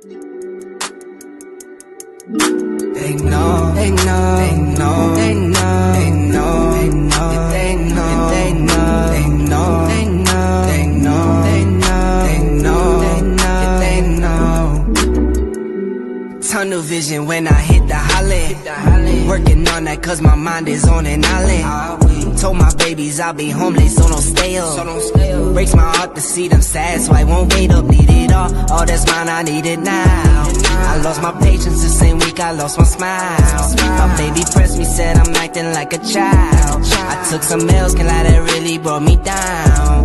They know, they know, they know, they know, they know, they know, they know, they know, they know, they know, they know, they know, they know, they know. Tunnel vision when I hit the holly. Working on that cause my mind is on an island. Told my babies I'll be homeless, so don't stay up. Breaks my heart to see them sad, so I won't wait up. Need it all that's mine, I need it now. I lost my patience the same week I lost my smile. My baby pressed me, said I'm acting like a child. I took some L's, can lie, that really brought me down.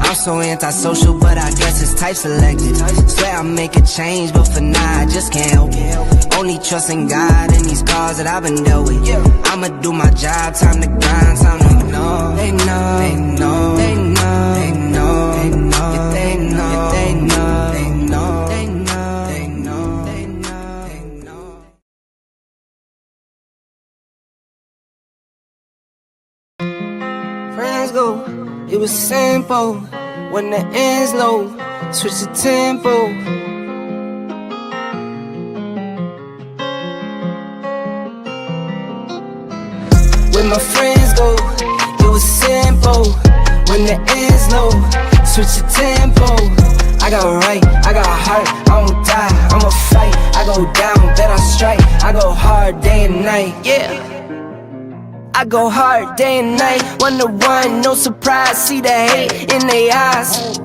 I'm so antisocial, but I guess it's type selected. Swear I'll make a change, but for now I just can't help it. Only trusting God in these scars that I've been dealt with. I'ma do my job, time to grind, time to know. They know, they know, they know, they know, they know, they know, they know, they know, they know, they know, they know, they know. Friends go, it was simple. When the end's low, switch the tempo. When my friends go, it was simple. When the end's low, switch the tempo. I got right, I got heart, I won't die, I'ma fight. I go down, bet I strike, I go hard day and night, yeah. I go hard day and night, 1-1, no surprise, see the hate in their eyes.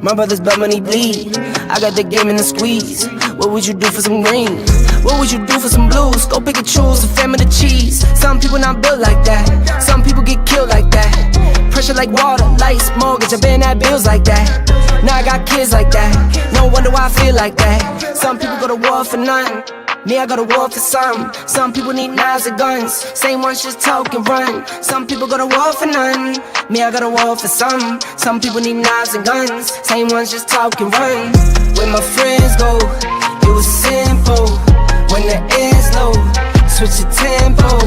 My brother's blood money bleed, I got the game in the squeeze. What would you do for some green? What would you do for some blues? Go pick and choose, a family of cheese. Some people not built like that, some people get killed like that. Pressure like water, lights, mortgage, I been at bills like that. Now I got kids like that, no wonder why I feel like that. Some people go to war for nothing, me, I go to war for some. Some people need knives and guns, same ones just talk and run. Some people go to war for none, me, I go to war for some. Some people need knives and guns, same ones just talk and run. When my friends go, it was simple. When the end's low, switch the tempo.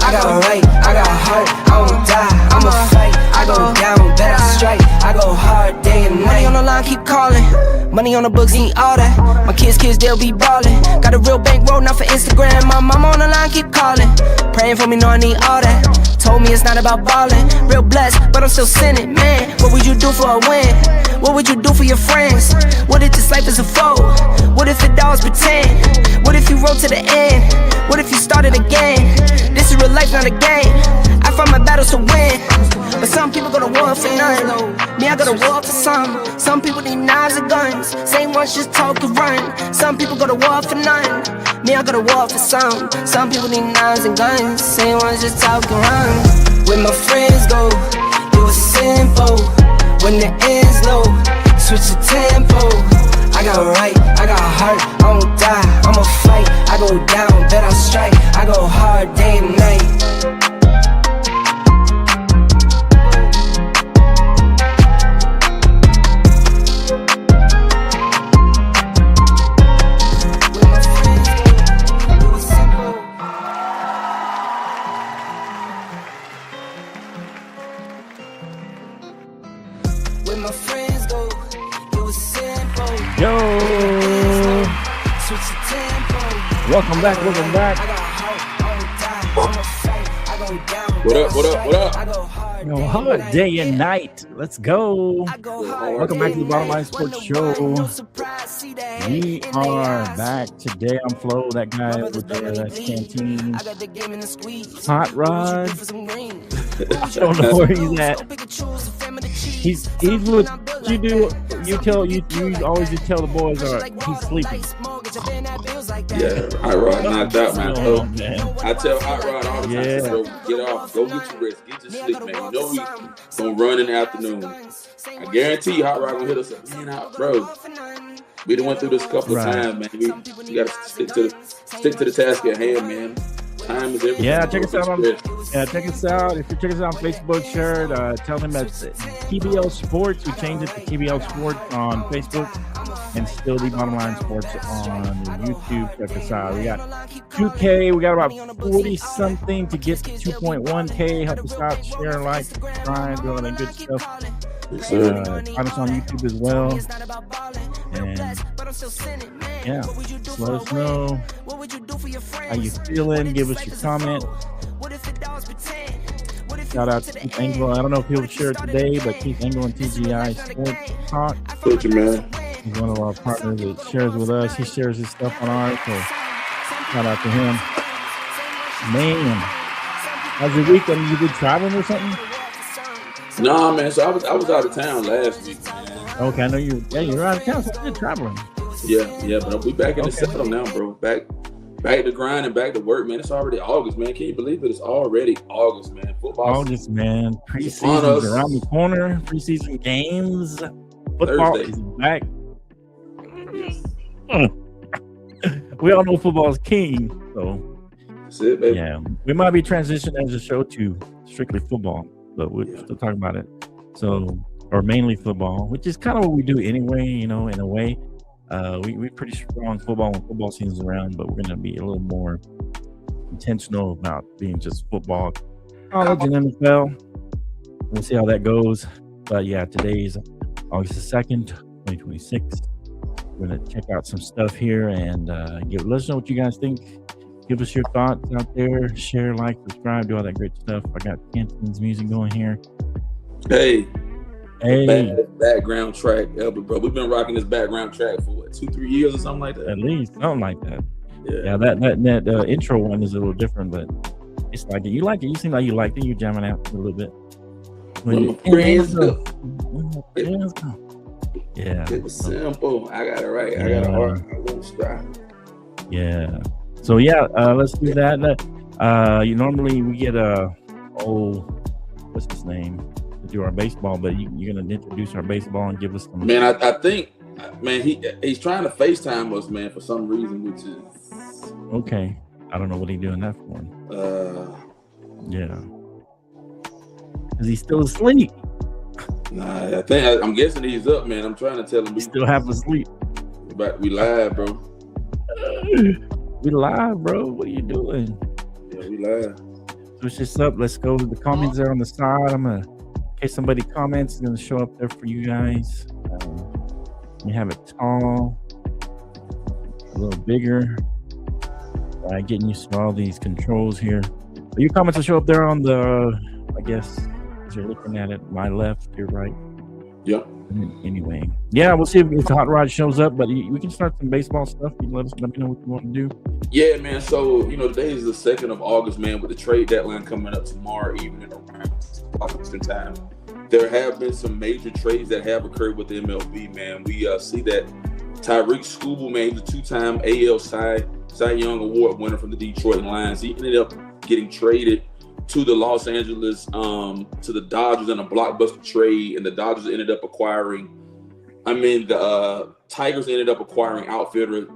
I got right, I got heart, I won't die, I'ma fight. I go down, bet I strike, I go hard day and night. Money on the line, keep calling, money on the books, ain't all that. My kids, they'll be ballin'. Got a real bankroll, not for Instagram. My mama on the line, keep calling, praying for me, know I need all that. Told me it's not about ballin', real blessed, but I'm still sinning, man. What would you do for a win? What would you do for your friends? What if this life is a foe? What if it all is pretend? What if you rode to the end? What if you started again? This is real life, not a game. I fight my battles to win, but some people go to war for none. Me, I go to war for some. Some people need knives and guns, same ones just talk and run. Some people go to war for none, me, I go to war for some. Some people need knives and guns, same ones just talk and run. When my friends go, it was simple. When the end's low, switch the tempo. I got right, I got heart, I won't die, I'ma fight. I go down, bet I strike, I go hard day and night. My friends go, it was simple. Yo! Welcome back. What up? Yo, hot day and night. Let's go. Welcome back to the Bottom Line Sports Show. We are back today. I'm Flo, that guy over there, that's Canteen. Hot Rod. I don't know where he's at. He's with you do. You always just tell the boys, he's sleeping. Yeah, Hot Rod knocked out, man. I tell Hot Rod all the time, bro, get off, go get your rest, get your sleep, man. You know we gonna run in the afternoon. I guarantee you, Hot Rod gonna hit us up, man, bro. We done went through this a couple of times, man. We gotta stick to the task at hand, man. Time is everything. Yeah, check us out. If you check us out on Facebook, share it. Tell them that's TBL Sports. We changed it to TBL Sports on Facebook, and still the Bottom Line Sports on YouTube. Check us out. We got 2K. We got about 40 something to get to 2.1K. Help us out, share, like, subscribe, do all that good stuff. Find us on YouTube as well. And yeah, just let us know how you feeling. Give us your comment. Shout out to Keith Engel. I don't know if he'll share it today, but Keith Engel and TGI Sports Talk. Thank you, man. He's one of our partners that shares with us. He shares his stuff on ours, so shout out to him. Man, how's your week? You been traveling or something? Nah, man. So I was out of town last week, man. Okay, I know you're out of town, so you're traveling. Yeah, but we back in the saddle now, bro. Back to grind and back to work, man. It's already August, man. Can you believe it? It's already August, man. Football. August, man. Preseason's around the corner. Preseason games. Football is back. We all know football is king, so that's it, baby. Yeah, we might be transitioning as a show to strictly football, but we're still talking about it. So, or mainly football, which is kind of what we do anyway. In a way. We're pretty strong football when football season's around, but we're going to be a little more intentional about being just football, college, and NFL. We'll see how that goes. But yeah, today's August the 2nd, 2026. We're going to check out some stuff here and let us know what you guys think. Give us your thoughts out there. Share, like, subscribe, do all that great stuff. I got Canteen's music going here. Hey. Background track ever, bro. We've been rocking this background track for what, 2-3 years or something like that. At least something like that. Yeah. That intro one is a little different, but it's like it. You like it. You seem like you liked it. You jamming out a little bit. When my friends go. Yeah. It was simple. I got it right. I got a heart. I won't strive. Yeah. So let's do that. You normally we get what's his name? Do our baseball, but you're gonna introduce our baseball and give us some. Man, I think, man, he's trying to FaceTime us, man, for some reason, which is okay. I don't know what he's doing that for. Yeah, is he still asleep? Nah, I'm guessing he's up, man. I'm trying to tell him we still have asleep. But we live, bro. We live, bro. What are you doing? Yeah, we live. Switch this up. Let's go to the comments there on the side. I'm gonna. In case somebody comments, it's going to show up there for you guys. We have it tall, a little bigger. Getting used to all these controls here. But your comments will show up there on the, I guess, as you're looking at it, my left, your right. Yep. Anyway, we'll see if the Hot Rod shows up, but we can start some baseball stuff. You let me know what you want to do. Yeah, man. So, today is the 2nd of August, man, with the trade deadline coming up tomorrow evening around Eastern time. There have been some major trades that have occurred with the MLB, man. We see that Tyreek Skubal, man, he's a 2-time AL Cy Young Award winner from the Detroit Lions. He ended up getting traded to the Los Angeles, to the Dodgers in a blockbuster trade, and the Dodgers ended up acquiring. The Tigers ended up acquiring outfielder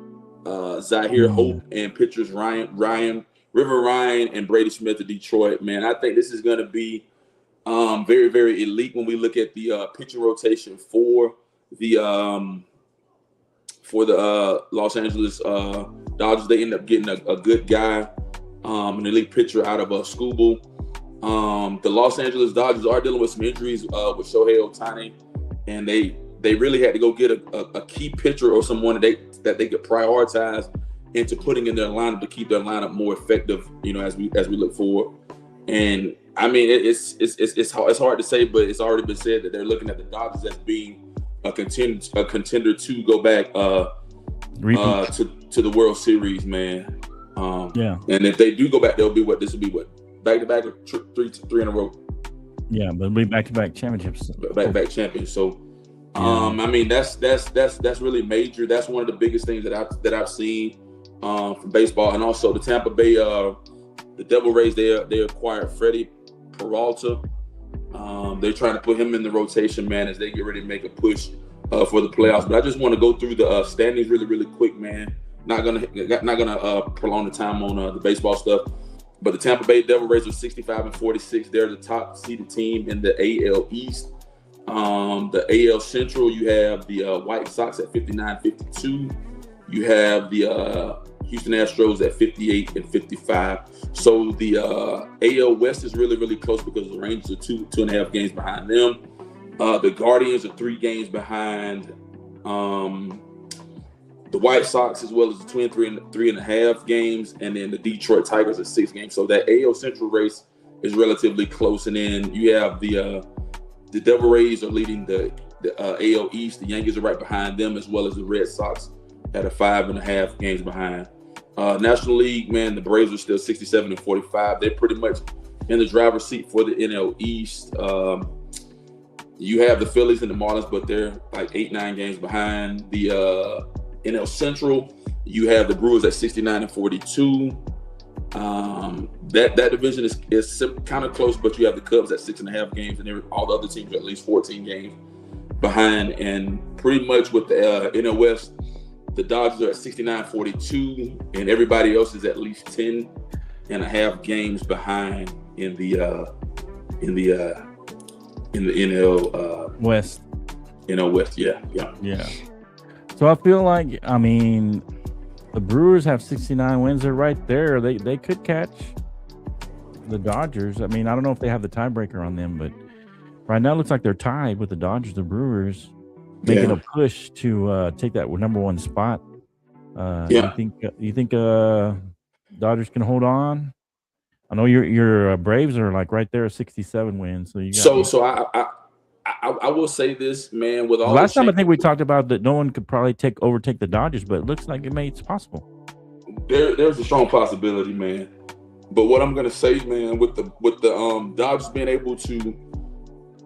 Zahir Hope and pitchers River Ryan and Brady Smith of Detroit. Man, I think this is going to be very, very elite when we look at the pitching rotation for the Los Angeles Dodgers. They end up getting a good guy, an elite pitcher out of Skubal. The Los Angeles Dodgers are dealing with some injuries with Shohei Ohtani, and they really had to go get a key pitcher or someone that they could prioritize into putting in their lineup to keep their lineup more effective. As we look forward. And I mean, it's hard to say, but it's already been said that they're looking at the Dodgers as being a contender to go back to the World Series, man. And if they do go back, this will be back-to-back or three in a row. Yeah, but it'll be back-to-back championships. Back-to-back champions. So, I mean, that's really major. That's one of the biggest things that I've seen from baseball, and also the Tampa Bay. The Devil Rays, they acquired Freddie Peralta. They're trying to put him in the rotation, man, as they get ready to make a push for the playoffs. But I just want to go through the standings really, really quick, man. Not gonna prolong the time on the baseball stuff. But the Tampa Bay Devil Rays are 65-46. They're the top seeded team in the AL East. The AL Central, you have the White Sox at 59-52. You have the Houston Astros at 58-55. So the AL West is really, really close because the Rangers are two and a half games behind them. The Guardians are 3 games behind. The White Sox, as well as the Twins, 3.5 games, and then the Detroit Tigers are 6 games. So that AL Central race is relatively close. And then you have the Devil Rays are leading the AL East. The Yankees are right behind them, as well as the Red Sox at a 5.5 games behind. National League, man, the Braves are still 67 and 45. They're pretty much in the driver's seat for the NL East. You have the Phillies and the Marlins, but they're like 8-9 games behind. The NL Central, you have the Brewers at 69 and 42. That division is kind of close, but you have the Cubs at 6.5 games, and all the other teams are at least 14 games behind. And pretty much with the NL West, the Dodgers are at 69-42, and everybody else is at least 10.5 games behind in the NL West. NL West, yeah. So I feel like, I mean, the Brewers have 69 wins. They're right there. They could catch the Dodgers. I mean, I don't know if they have the tiebreaker on them, but right now it looks like they're tied with the Dodgers. The Brewers making a push to take that number 1 spot. You think Dodgers can hold on? I know your Braves are like right there, 67 wins. So you got I will say this, man. With all last time, I think we talked about that no one could probably overtake the Dodgers, but it looks like it's possible. There's a strong possibility, man. But what I'm gonna say, man, with the Dodgers being able to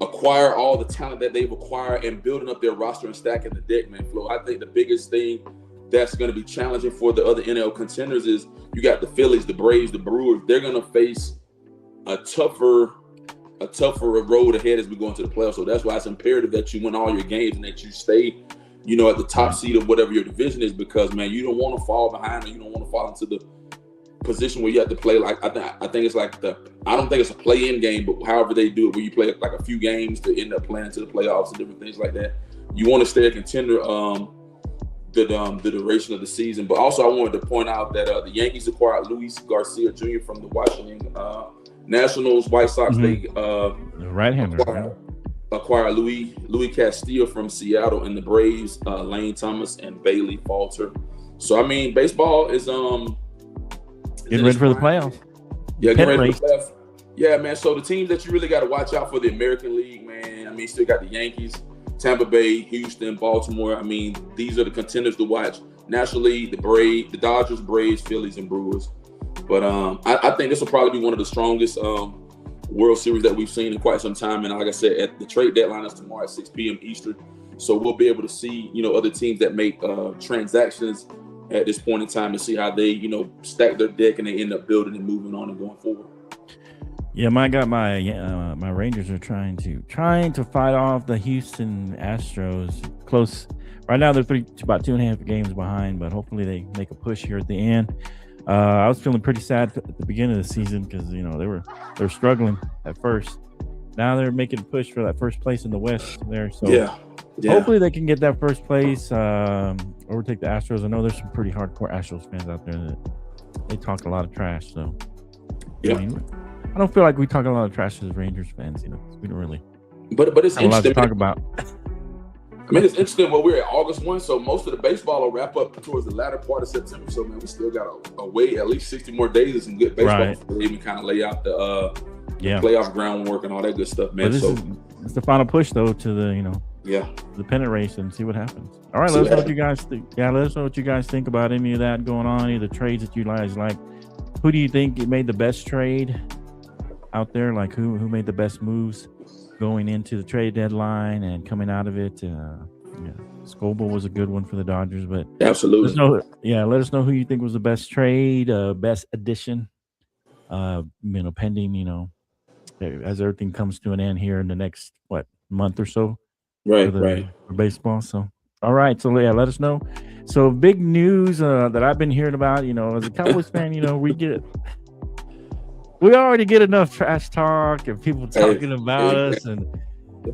acquire all the talent that they've acquired and building up their roster and stacking the deck, man, Flo, I think the biggest thing that's going to be challenging for the other NL contenders is you got the Phillies, the Braves, the Brewers. They're going to face a tougher road ahead as we go into the playoffs. So that's why it's imperative that you win all your games and that you stay, at the top seed of whatever your division is, because, man, you don't want to fall behind, or you don't want to fall into the position where you have to play like I think it's like I don't think it's a play-in game, but however they do it, where you play like a few games to end up playing to the playoffs and different things like that. You want to stay a contender the duration of the season. But also I wanted to point out that the Yankees acquired Luis Garcia Jr. from the Washington Nationals. White Sox they right-hander acquired Louis Castillo from Seattle, and the Braves Lane Thomas and Bailey Falter. So I mean, baseball is getting ready for the playoffs. Yeah, getting ready for the playoffs. Yeah, man. So the teams that you really got to watch out for the American League, man. I mean, still got the Yankees, Tampa Bay, Houston, Baltimore. I mean, these are the contenders to watch. National League, the Dodgers, Braves, Phillies, and Brewers. But I think this will probably be one of the strongest World Series that we've seen in quite some time. And like I said, at the trade deadline is tomorrow at 6 p.m. Eastern. So we'll be able to see, other teams that make transactions at this point in time and see how they, stack their deck and they end up building and moving on and going forward. Yeah, my Rangers are trying to fight off the Houston Astros. Close right now, they're about 2.5 games behind, but hopefully they make a push here at the end. I was feeling pretty sad at the beginning of the season because they were struggling at first. Now they're making a push for that first place in the West there. So yeah. Hopefully they can get that first place, overtake the Astros. I know there's some pretty hardcore Astros fans out there that they talk a lot of trash. So yeah. I don't feel like we talk a lot of trash as Rangers fans. We don't really. But it's have a lot to talk about. I mean, it's interesting. Well, we're at August 1, so most of the baseball will wrap up towards the latter part of September. So, man, we still got a wait at least 60 more days of some good baseball before they even kind of lay out the playoff groundwork and all that good stuff, man. It's the final push, though, to the the pennant race and see what happens. All right, let us know what you guys think. Yeah, let us know what you guys think about any of that going on, any of the trades that you guys like. Who do you think made the best trade out there? Like who made the best moves going into the trade deadline and coming out of it? Scoble was a good one for the Dodgers, but absolutely. Let us know who you think was the best trade, best addition. Pending, as everything comes to an end here in the next month or so. Right. For baseball. So all right. So let us know. So big news that I've been hearing about, as a Cowboys fan, we already get enough trash talk and people talking about us and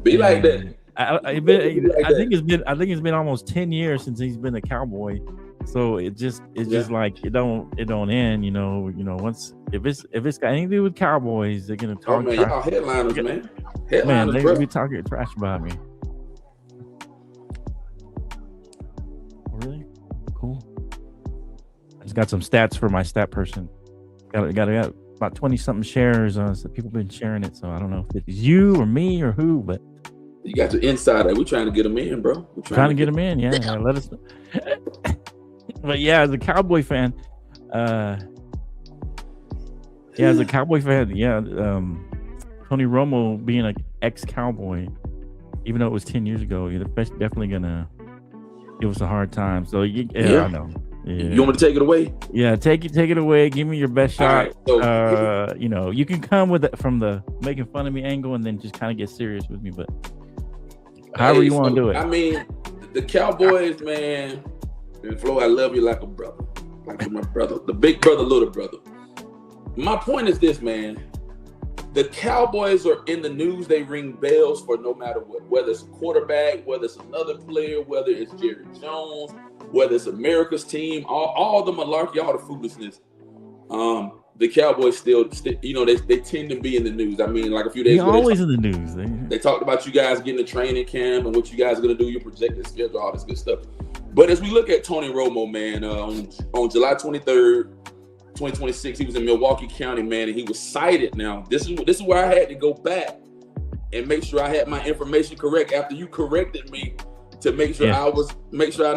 like that. I think it's been almost 10 years since he's been a Cowboy. So it's just like it don't end, once if it's got anything to do with Cowboys, they're gonna talk. Oh man, y'all headliners, man. Man, Headliners, they bro. be talking trash about me. Really? Cool. I just got some stats for my stat person. Got about 20-something shares. So people been sharing it. So I don't know if it's you or me or who, but You got your insider. We're trying to get them in, bro. We're trying to get them in. Yeah, let us know. But yeah, as a Cowboy fan, Tony Romo being an ex-Cowboy, even though it was 10 years ago, you're definitely gonna give us a hard time. So I know. Yeah. You want me to take it away? Yeah, take it away. Give me your best shot. Right, so, you can come with it from the making fun of me angle, and then just kind of get serious with me. But however you want to do it. I mean, the Cowboys, man. And Flo, I love you like a brother, like you're my brother, the big brother, little brother. My point is this, man. The Cowboys are in the news. They ring bells for no matter what, whether it's a quarterback, whether it's another player, whether it's Jerry Jones, whether it's America's team, all the malarkey, all the foolishness. The Cowboys still they tend to be in the news. I mean, like a few days ago, always in the news. They talked about you guys getting a training camp and what you guys are going to do, your projected schedule, all this good stuff. But as we look at Tony Romo, man, on July 23rd, 2026, he was in Milwaukee County, man, and he was cited. Now, this is where I had to go back and make sure I had my information correct after you corrected me to make sure I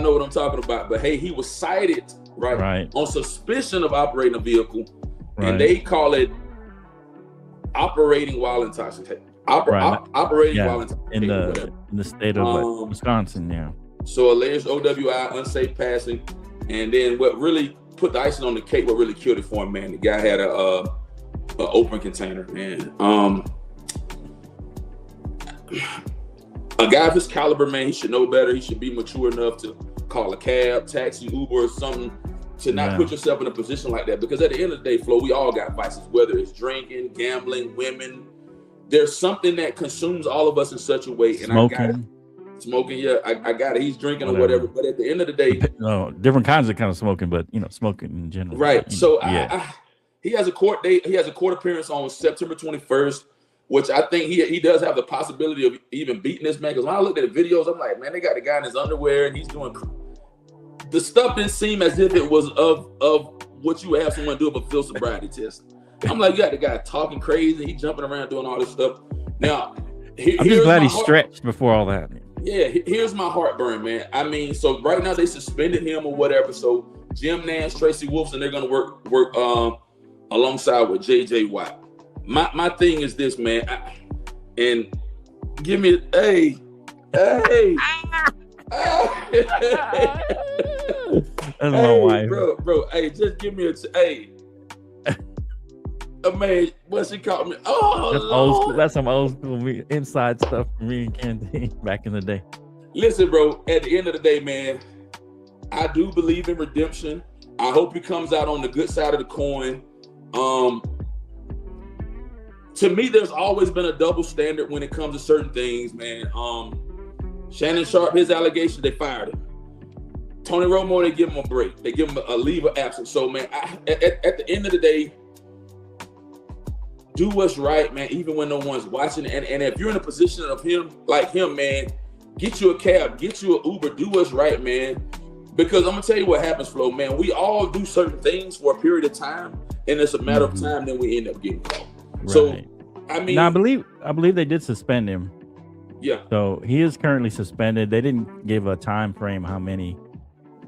know what I'm talking about. But hey, he was cited, right. on suspicion of operating a vehicle, and they call it operating while intoxicated. Operating while intoxicated in the state of Wisconsin, yeah. So alleged OWI, unsafe passing, and then what really put the icing on the cake, what really killed it for him, man. The guy had a open container, man. A guy of his caliber, man, he should know better. He should be mature enough to call a cab, taxi, Uber, or something to not put yourself in a position like that. Because at the end of the day, Flo, we all got vices, whether it's drinking, gambling, women. There's something that consumes all of us in such a way. And Smoking. I got it. Smoking, I got it. He's drinking or whatever. But at the end of the day, different kinds of kind of smoking, but smoking in general. Right. So he has a court date. He has a court appearance on September 21st, which I think he does have the possibility of even beating this man. Because when I looked at the videos, I'm like, man, they got the guy in his underwear and he's doing. The stuff didn't seem as if it was of what you would have someone do of a field sobriety test. I'm like, you got the guy talking crazy. He's jumping around doing all this stuff. Now, I'm just glad he stretched before all that. Yeah, here's my heartburn, man. I mean, so right now they suspended him or whatever. So Jim Nance, Tracy Wolfson, they're gonna work alongside with JJ Watt. My thing is this, man, and give me hey. That's my wife, bro. Hey, just give me man, what she called me? Oh, that's old school. That's some old school inside stuff for me and Canteen back in the day. Listen, bro. At the end of the day, man, I do believe in redemption. I hope he comes out on the good side of the coin. To me, there's always been a double standard when it comes to certain things, man. Shannon Sharp, his allegation, they fired him. Tony Romo, they give him a break. They give him a leave of absence. So, man, at the end of the day, do what's right, man, even when no one's watching. And if you're in a position of him, man, get you a cab, get you an Uber, do what's right, man. Because I'm going to tell you what happens, Flo, man. We all do certain things for a period of time, and it's a matter of time, then we end up getting caught. Right. So, I mean... Now, I believe they did suspend him. Yeah. So, he is currently suspended. They didn't give a time frame how many.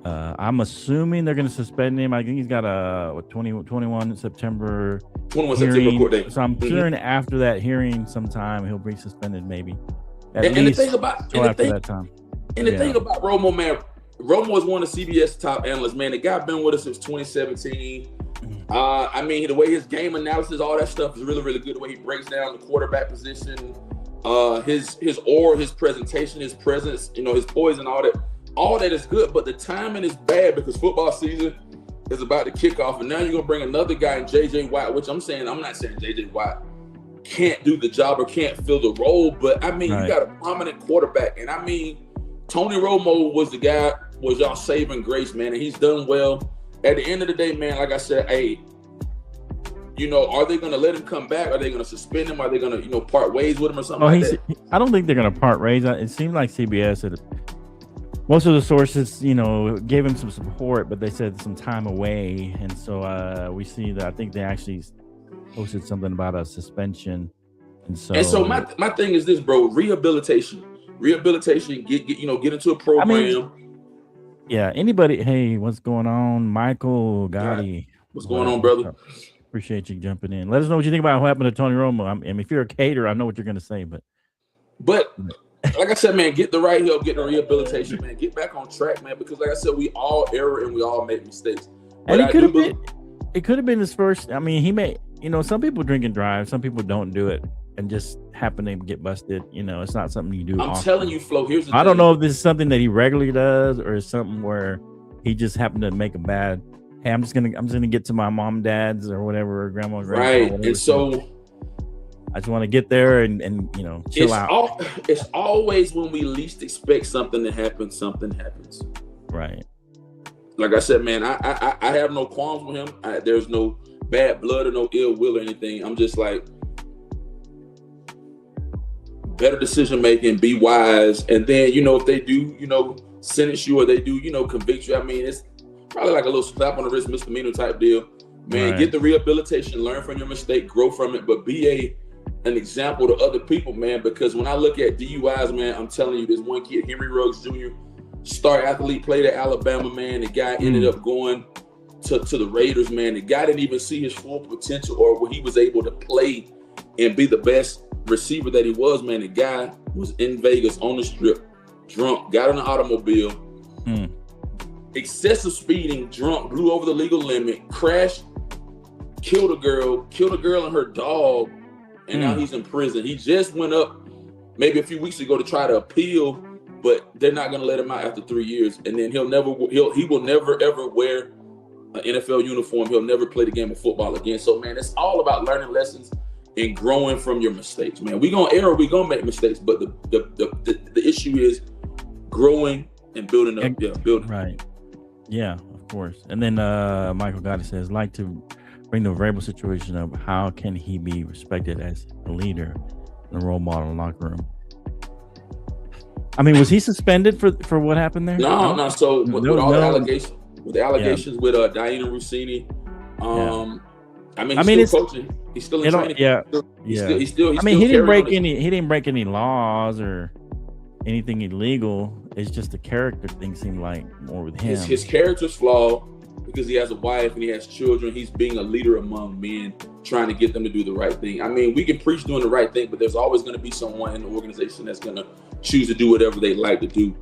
I'm assuming they're going to suspend him. I think he's got a 21 September 21 September court date. So I'm sure after that hearing sometime he'll be suspended maybe. And the thing about Romo, man, Romo is one of CBS top analysts, man. The guy been with us since 2017. I mean, the way his game analysis, all that stuff is really, really good. The way he breaks down the quarterback position, his aura, his presentation, his presence, his poise and all that. All that is good, but the timing is bad because football season is about to kick off, and now you're gonna bring another guy in JJ Watt, which I'm not saying JJ Watt can't do the job or can't fill the role, but I mean, you got a prominent quarterback, and I mean, Tony Romo was the guy, was y'all saving grace, man, and he's done well. At the end of the day, man, like I said, hey, are they going to let him come back? Are they going to suspend him? Are they going to, part ways with him or something like that? I don't think they're going to part ways. It seemed like CBS most of the sources, gave him some support, but they said some time away. And so we see that I think they actually posted something about a suspension. And so my thing is this, bro, rehabilitation, get into a program. Anybody. Hey, what's going on? Michael Gotti. What's going on, brother? Appreciate you jumping in. Let us know what you think about what happened to Tony Romo. I mean, if you're a caterer, I know what you're going to say, but like I said, man, get the right help, get the rehabilitation, man, get back on track, man, because like I said, we all err and we all make mistakes. But and it could have been his first. I mean, he may, some people drink and drive, some people don't do it and just happen to get busted. It's not something you do. I'm telling you, Flo, here's the thing. I don't know if this is something that he regularly does or something where he just happened to make a bad. Hey, I'm just gonna get to my mom and dad's or whatever, or grandma, right? And so I just want to get there and chill out. It's always when we least expect something to happen, something happens. Right. Like I said, man, I have no qualms with him. There's no bad blood or no ill will or anything. I'm just like, better decision making, be wise, and then if they do sentence you or they do convict you. I mean, it's probably like a little slap on the wrist misdemeanor type deal. Man, Get the rehabilitation, learn from your mistake, grow from it, but be an example to other people, man, because when I look at DUIs, man, I'm telling you, this one kid, Henry Ruggs Jr., star athlete, played at Alabama, man. The guy ended up going to the Raiders, man. The guy didn't even see his full potential or where he was able to play and be the best receiver that he was, man. The guy was in Vegas on the strip, drunk, got in an automobile, excessive speeding, drunk, blew over the legal limit, crashed, killed a girl and her dog, and now he's in prison. He just went up maybe a few weeks ago to try to appeal, but they're not going to let him out after 3 years. And then he will never ever wear an NFL uniform. He'll never play the game of football again. So, man, it's all about learning lessons and growing from your mistakes, man. We're going to err, we're going to make mistakes, but the issue is growing and building up. Building. Right. Yeah, of course. And then Michael Gotti says, like to bring the variable situation up. How can he be respected as a leader and a role model in the locker room? I mean, was he suspended for what happened there? No. So with all the allegations, with Diana Rossini, he's still coaching. He's still in training. He's still he didn't break any laws or anything illegal. It's just the character thing seemed like more with him. His character's flawed because he has a wife and he has children. He's being a leader among men, trying to get them to do the right thing. I mean, we can preach doing the right thing, but there's always going to be someone in the organization that's going to choose to do whatever they like to do.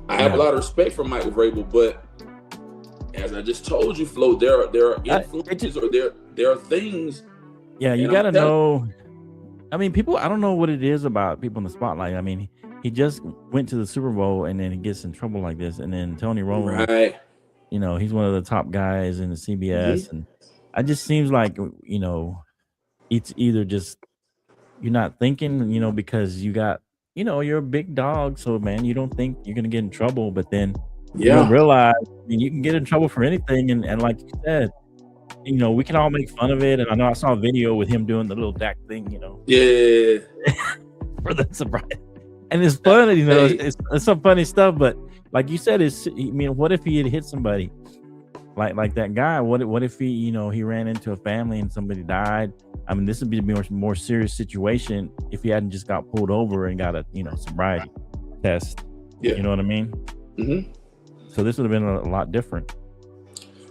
I have a lot of respect for Mike Vrabel, but as I just told you, Flo, there are influences or there are things. Yeah, you got to know. I mean, people, I don't know what it is about people in the spotlight. I mean, he just went to the Super Bowl and then he gets in trouble like this. And then Tony Romo, right. He's one of the top guys in the CBS. And it just seems like, it's either just you're not thinking, because you got, you're a big dog. So, man, you don't think you're going to get in trouble. But then you don't realize you can get in trouble for anything. And like you said, we can all make fun of it. And I know I saw a video with him doing the little Dak thing, Yeah. For the surprise. And it's fun, it's some funny stuff. But like you said, what if he had hit somebody like that guy? What if he, he ran into a family and somebody died? I mean, this would be a more serious situation if he hadn't just got pulled over and got a, sobriety test. Yeah. You know what I mean? Mm-hmm. So this would have been a lot different.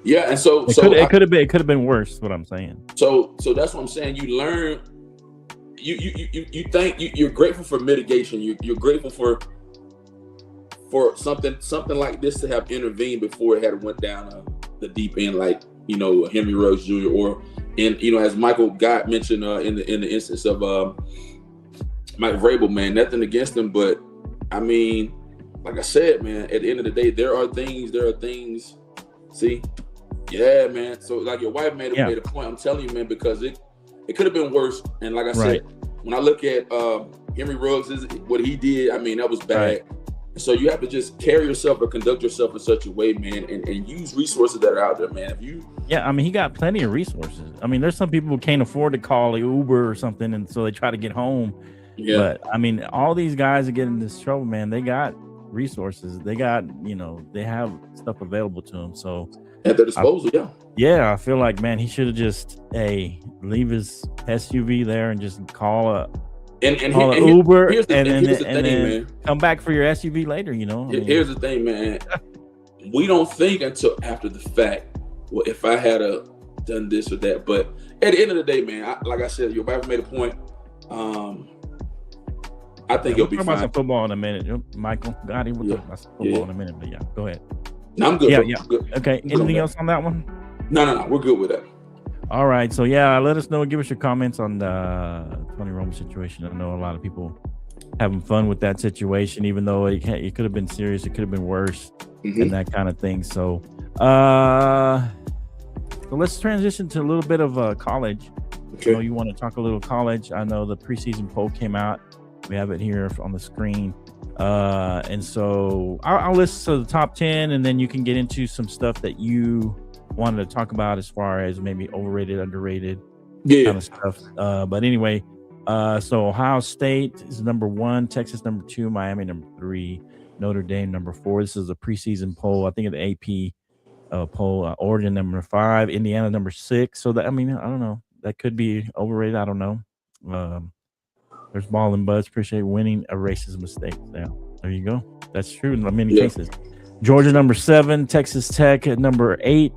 Yeah, and so it could have been worse. Is what I'm saying. So that's what I'm saying. You learn. You think you're grateful for mitigation. You're grateful for something like this to have intervened before it had went down the deep end, like Henry Ruggs Jr. or as Michael Gott mentioned in the instance of Mike Vrabel, man. Nothing against him, but I mean, like I said, man. At the end of the day, there are things. See, yeah, man. So like your wife made a point. I'm telling you, man, because it could have been worse. And like I said, when I look at Henry Ruggs, what he did, I mean, that was bad. Right. So you have to just carry yourself or conduct yourself in such a way, man, and use resources that are out there, man. I mean, he got plenty of resources. I mean, there's some people who can't afford to call an Uber or something, and so they try to get home. Yeah. But I mean, all these guys that get in this trouble, man, they got resources. They got, they have stuff available to them. So at their disposal, I feel like, man, he should have just leave his SUV there and just call an Uber and then come back for your SUV later. Here's the thing, man. We don't think until after the fact. Well, if I had done this or that, but at the end of the day, man, like I said, your wife made a point. I think it'll be fine. We'll talk about some football in a minute, Michael. We'll talk about some football in a minute, but go ahead. No, I'm good. Yeah. Good. Okay. Anything else on that one? No. We're good with that. All right. So let us know. Give us your comments on the Tony Romo situation. I know a lot of people having fun with that situation, even though it could have been serious. It could have been worse and that kind of thing. So, let's transition to a little bit of college. Okay. You want to talk a little college. I know the preseason poll came out. We have it here on the screen. And so I'll list to the top 10, and then you can get into some stuff that you wanted to talk about as far as maybe overrated, underrated kind of stuff. But anyway, so Ohio State is number 1, Texas number 2, Miami number 3, Notre Dame number 4. This is a preseason poll. I think the AP poll. Oregon number 5, Indiana number 6. So I don't know. That could be overrated. I don't know. There's Ball and Buzz. Appreciate winning, erases mistakes. Yeah, there you go. That's true in many cases. Georgia number 7, Texas Tech at number 8,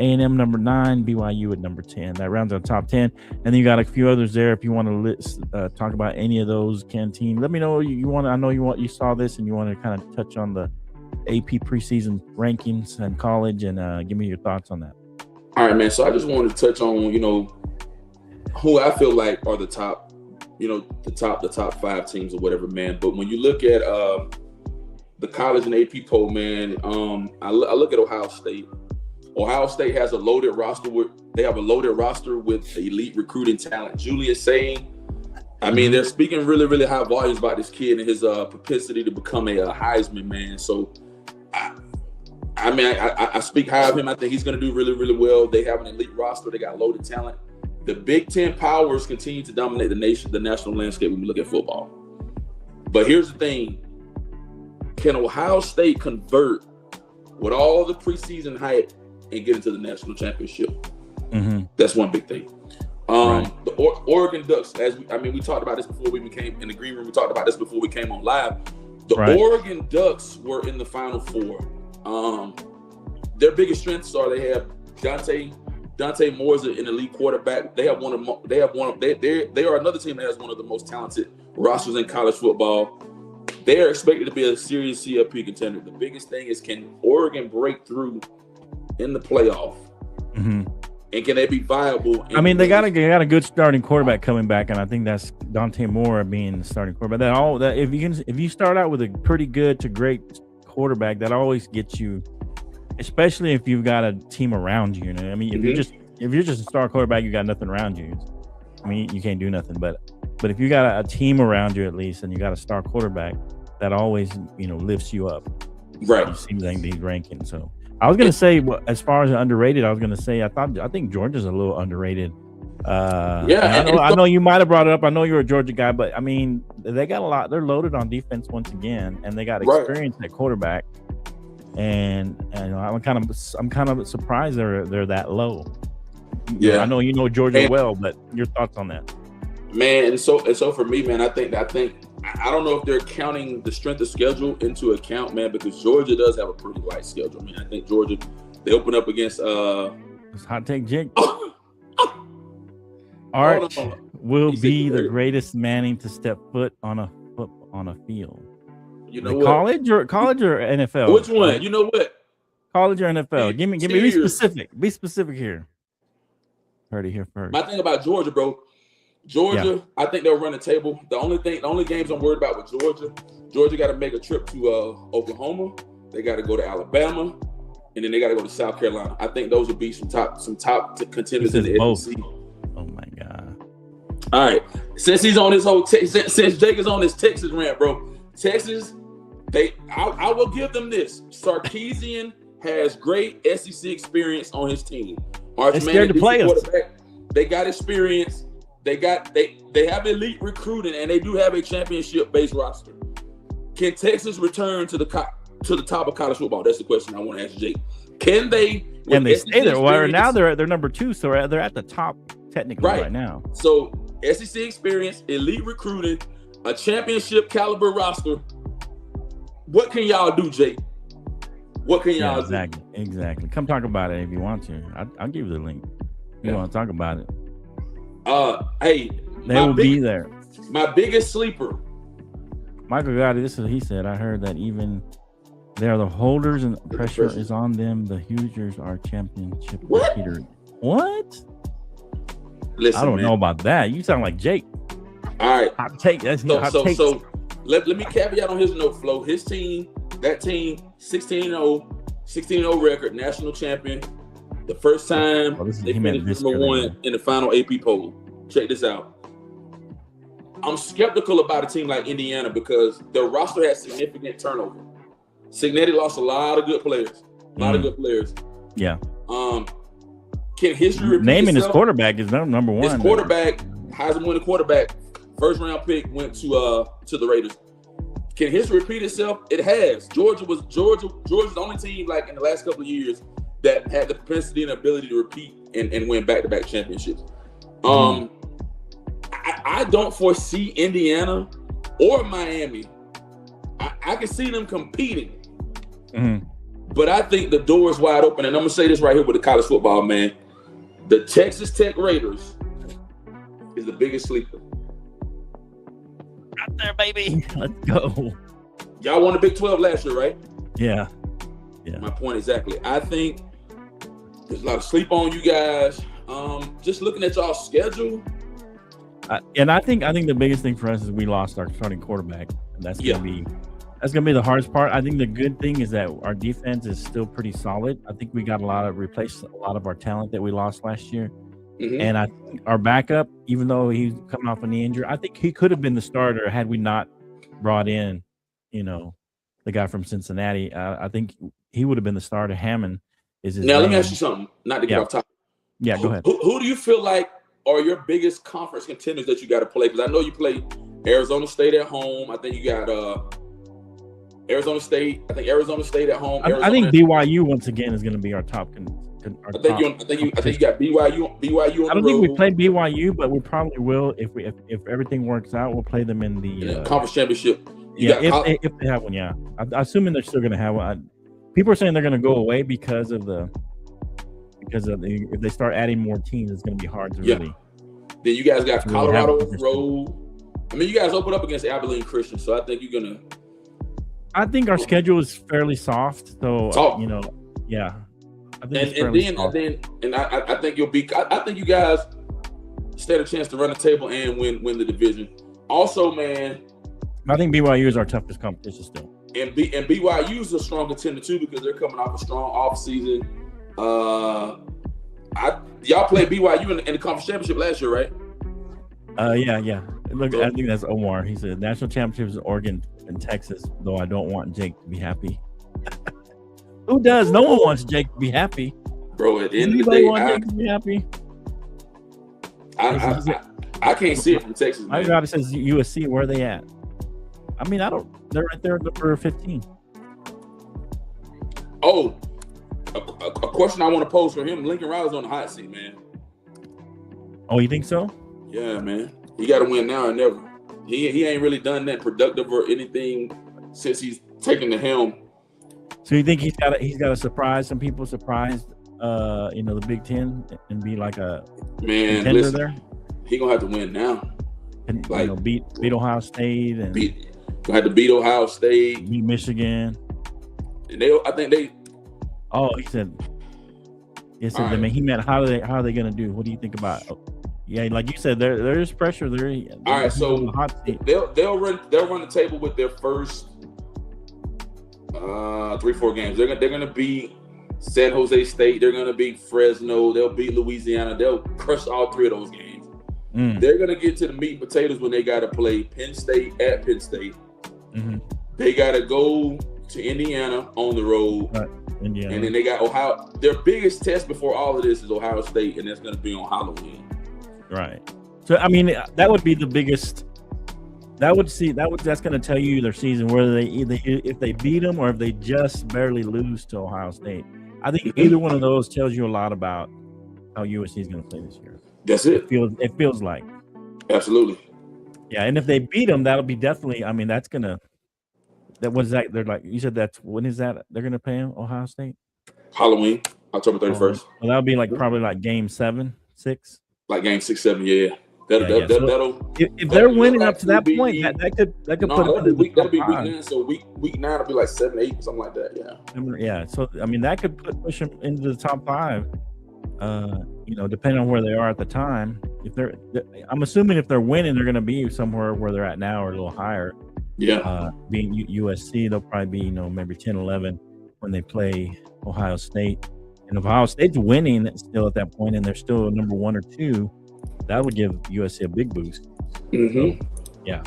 A&M number 9, BYU at number 10. That rounds out top 10. And then you got a few others there. If you want to talk about any of those, Canteen, let me know. I know you saw this and you want to kind of touch on the AP preseason rankings and college, and give me your thoughts on that. All right, man. So I just wanted to touch on, who I feel like are the top. The top 5 teams or whatever, man. But when you look at the college and AP poll, man, I look at Ohio State. Ohio State has a loaded roster with elite recruiting talent. Julius saying, they're speaking really, really high volumes about this kid and his propensity to become a Heisman, man. So I speak high of him. I think he's going to do really, really well. They have an elite roster. They got loaded talent. The Big Ten powers continue to dominate the national landscape when we look at football. But here's the thing. Can Ohio State convert with all the preseason hype and get into the national championship? Mm-hmm. That's one big thing. The Oregon Ducks, we talked about this before we became in the green room. We talked about this before we came on live. The Oregon Ducks were in the Final Four. Their biggest strengths are they have Dante Moore is an elite quarterback. They are another team that has one of the most talented rosters in college football. They are expected to be a serious CFP contender. The biggest thing is, can Oregon break through in the playoff? Mm-hmm. And can they be viable? They got a good starting quarterback coming back, and I think that's Dante Moore being the starting quarterback. If you start out with a pretty good to great quarterback, that always gets you. Especially if you've got a team around you, if you're just a star quarterback, you got nothing around you. You can't do nothing. But if you got a team around you at least, and you got a star quarterback, that always lifts you up. Right. It seems like these rankings. So I was gonna say, as far as underrated, I think Georgia's a little underrated. I know you might have brought it up. I know you're a Georgia guy, but they got a lot. They're loaded on defense once again, and they got experience at quarterback. And I'm kind of surprised they're that low. Yeah, I know you know Georgia well, but your thoughts on that, man? And so for me, man, I think I don't know if they're counting the strength of schedule into account, man, because Georgia does have a pretty light schedule, man. I think Georgia, they open up against it's hot take Jake. Art will be the greatest Manning to step foot on a field. You know what? College or NFL? Which one? Right? You know what? College or NFL? Give me. Be specific. Be specific here. Heard it here first. My thing about Georgia, bro. Georgia, I think they'll run the table. The only games I'm worried about with Georgia got to make a trip to Oklahoma. They got to go to Alabama, and then they got to go to South Carolina. I think those will be some top contenders in the SEC. Oh my god! All right, since he's on his since Jake is on his Texas rant, bro. Texas I will give them this. Sarkisian has great SEC experience on his team. They're scared to play us. They got experience. They have elite recruiting, and they do have a championship-based roster. Can Texas return to the top of college football? That's the question I want to ask Jake. Can they? And they stay there. Well, now they're number 2, so they're at the top technically right now. So SEC experience, elite recruiting, a championship caliber roster. What can y'all do, Jake? What can y'all do? Exactly. Come talk about it if you want to. I'll give you the link. You want to talk about it? Hey, they will be there. My biggest sleeper. Michael Gotti, this is what he said. I heard that even they are the holders and pressure is on them. The Hoosiers are championship competitors. What? Listen, I don't know about that. You sound like Jake. All right. Hot take. So let me caveat on his note, Flo. His team, that team, 16-0 record, national champion. The first time they finished number 1 in the final AP poll. Check this out. I'm skeptical about a team like Indiana because their roster has significant turnover. Signetti lost a lot of good players. Yeah. Can history repeat naming itself? His quarterback is number 1. His quarterback, Heisman winning quarterback, first round pick went to the Raiders. Can history repeat itself? It has. Georgia's the only team like in the last couple of years that had the propensity and ability to repeat and win back-to-back championships. I don't foresee Indiana or Miami. I can see them competing. But I think the door is wide open. And I'm going to say this right here with the college football, man. The Texas Tech Raiders is the biggest sleeper. Right there, baby. Let's go. Y'all won the Big 12 last year, right? Yeah. My point exactly. I think there's a lot of sleep on you guys. Just looking at y'all's schedule. And I think the biggest thing for us is we lost our starting quarterback. And that's gonna be the hardest part. I think the good thing is that our defense is still pretty solid. I think we got replaced a lot of our talent that we lost last year. And I think our backup, even though he's coming off a knee injury, I think he could have been the starter had we not brought in, the guy from Cincinnati. I think he would have been the starter. Hammond is his name. Let me ask you something. Not to get off topic. Yeah, go ahead. Who do you feel like are your biggest conference contenders that you got to play? Because I know you play Arizona State at home. I think you got Arizona State. I think Arizona State at home. I think BYU once again is going to be our top. I think you got BYU. I don't think we played BYU, but we probably will if everything works out. We'll play them in the conference championship. If they have one, I'm assuming they're still going to have one. People are saying they're going to go away because of if they start adding more teams, it's going to be hard to really. Then you guys got Colorado Road. I mean, you guys open up against Abilene Christian, so I think you're gonna. I think our schedule is fairly soft, so I think I think you'll be. I think you guys stand a chance to run the table and win the division. Also, man, I think BYU is our toughest competition still. And BYU is a strong contender too because they're coming off a strong off season. Y'all played BYU in the conference championship last year, right? Yeah. Look, I think that's Omar. He said national championships in Oregon and Texas. Though I don't want Jake to be happy. Who does? No one wants Jake to be happy. Bro, at the end of the day, Jake to be happy. I can't see it from Texas. My God, it says USC. Where are they at? I mean, I don't. They're right there at number 15. Oh. A question I want to pose for him. Lincoln Riley's on the hot seat, man. Oh, you think so? Yeah, man. He got to win now or never. He ain't really done that productive or anything since he's taken the helm. So you think he's got a surprise? Some people surprised, the Big Ten and be like a contender there. He gonna have to win now. And beat Ohio State and gonna have to beat Ohio State, beat Michigan. And I think they. Oh, he said. Yes, right. I mean, he meant how are they going to do? What do you think about? Yeah, like you said, there is pressure there. All right, so they'll run the table with their first 3-4 games. They're going to beat San Jose State. They're going to beat Fresno. They'll beat Louisiana. They'll crush all 3 of those games. They're going to get to the meat and potatoes when they got to play Penn State at Penn State. They got to go to Indiana on the road. Indiana. And then they got Ohio. Their biggest test before all of this is Ohio State, and that's going to be on Halloween. Right. So I mean, that would be the biggest. That's going to tell you their season, whether if they beat them or if they just barely lose to Ohio State. I think either one of those tells you a lot about how USC is going to play this year. That's it. It feels like. Absolutely. Yeah, and if they beat them, that'll be definitely. I mean, that's gonna. That was that. They're like you said. That's when is that? They're gonna play Ohio State. Halloween, October 31st. Well, that'll be like probably like game 7, 6. Like game 6, 7. Yeah. That'll. If they're winning up to that point, that could put it in the that'll be week 9. So week 9 will be like 7, 8, something like that. Yeah. Yeah. So I mean, that could push them into the top 5. Depending on where they are at the time. I'm assuming if they're winning, they're going to be somewhere where they're at now or a little higher. Yeah. Being USC, they'll probably be maybe 10, 11 when they play Ohio State. And if Ohio State's winning still at that point, and they're still number 1 or 2. That would give USC a big boost. Mm-hmm. So,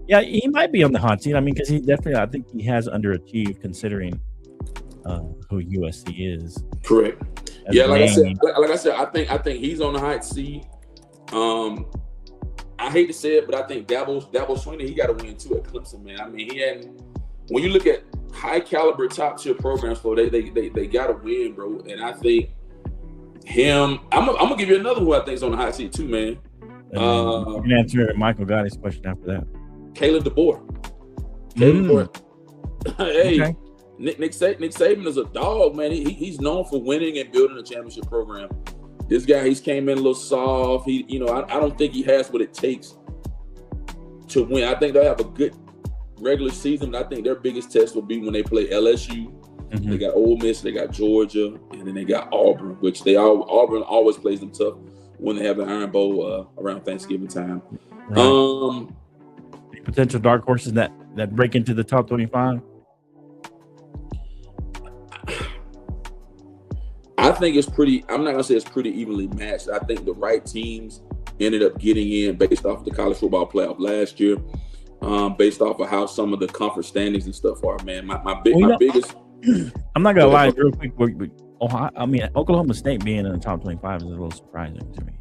yeah, he might be on the hot seat. I mean, because I think he has underachieved considering who USC is. Correct. Yeah, like I said, I think he's on the hot seat. I hate to say it, but I think Dabo Swinney, he got to win too at Clemson, man. I mean, he hadn't. When you look at high caliber, top tier programs, they got to win, bro. And I think. Him, I'm gonna give you another who I think is on the hot seat too, man. You can answer Michael Gotti's question after that. Caleb DeBoer. Hey, okay. Nick Saban is a dog, man. He's known for winning and building a championship program. This guy, he's came in a little soft. I don't think he has what it takes to win. I think they'll have a good regular season, but I think their biggest test will be when they play LSU. Mm-hmm. They got Ole Miss, they got Georgia, and then they got Auburn, which Auburn always plays them tough when they have the Iron Bowl around Thanksgiving time. Right. Potential dark horses that break into the top 25. I think it's pretty. I'm not gonna say it's pretty evenly matched. I think the right teams ended up getting in based off of the college football playoff last year, based off of how some of the conference standings and stuff are. Man, my biggest. I'm not gonna lie, real quick. Oklahoma State being in the top 25 is a little surprising to me.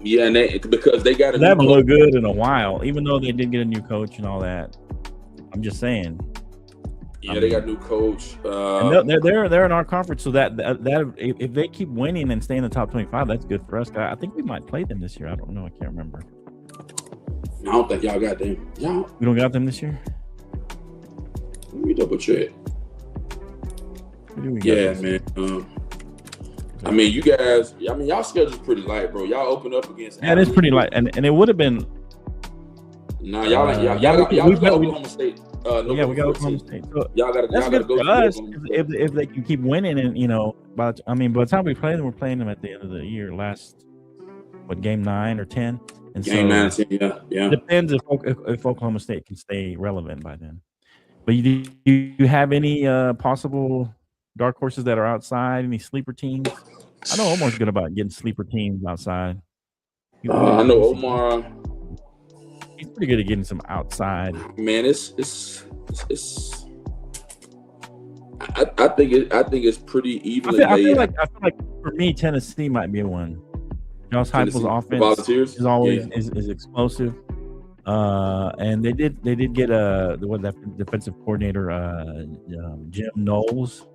Yeah, and because they got they haven't looked good in a while, even though they did get a new coach and all that. I'm just saying. Yeah, they got a new coach. And they're in our conference, so that if they keep winning and stay in the top 25, that's good for us. I think we might play them this year. I don't know. I can't remember. I don't think y'all got them. We don't got them this year. Let me double check. Yeah, man. I mean, you guys. I mean, y'all schedule's pretty light, bro. Y'all open up against. Yeah, it's pretty light, and it would have been. Nah, y'all got Oklahoma State. We got Oklahoma State. So y'all got to go for us if they can keep winning, and by the time we play them, we're playing them at the end of the year. Game 9 or 10, and game 9 or 10, yeah. It depends if Oklahoma State can stay relevant by then. But do you have any possible dark horses that are outside? Any sleeper teams? I know Omar's good about getting sleeper teams outside. I know Omar. He's pretty good at getting some outside. Man, it's. I think it's pretty evenly. I feel like for me, Tennessee might be one. Josh Heupel's offense is always is explosive. And they did get that defensive coordinator Jim Knowles,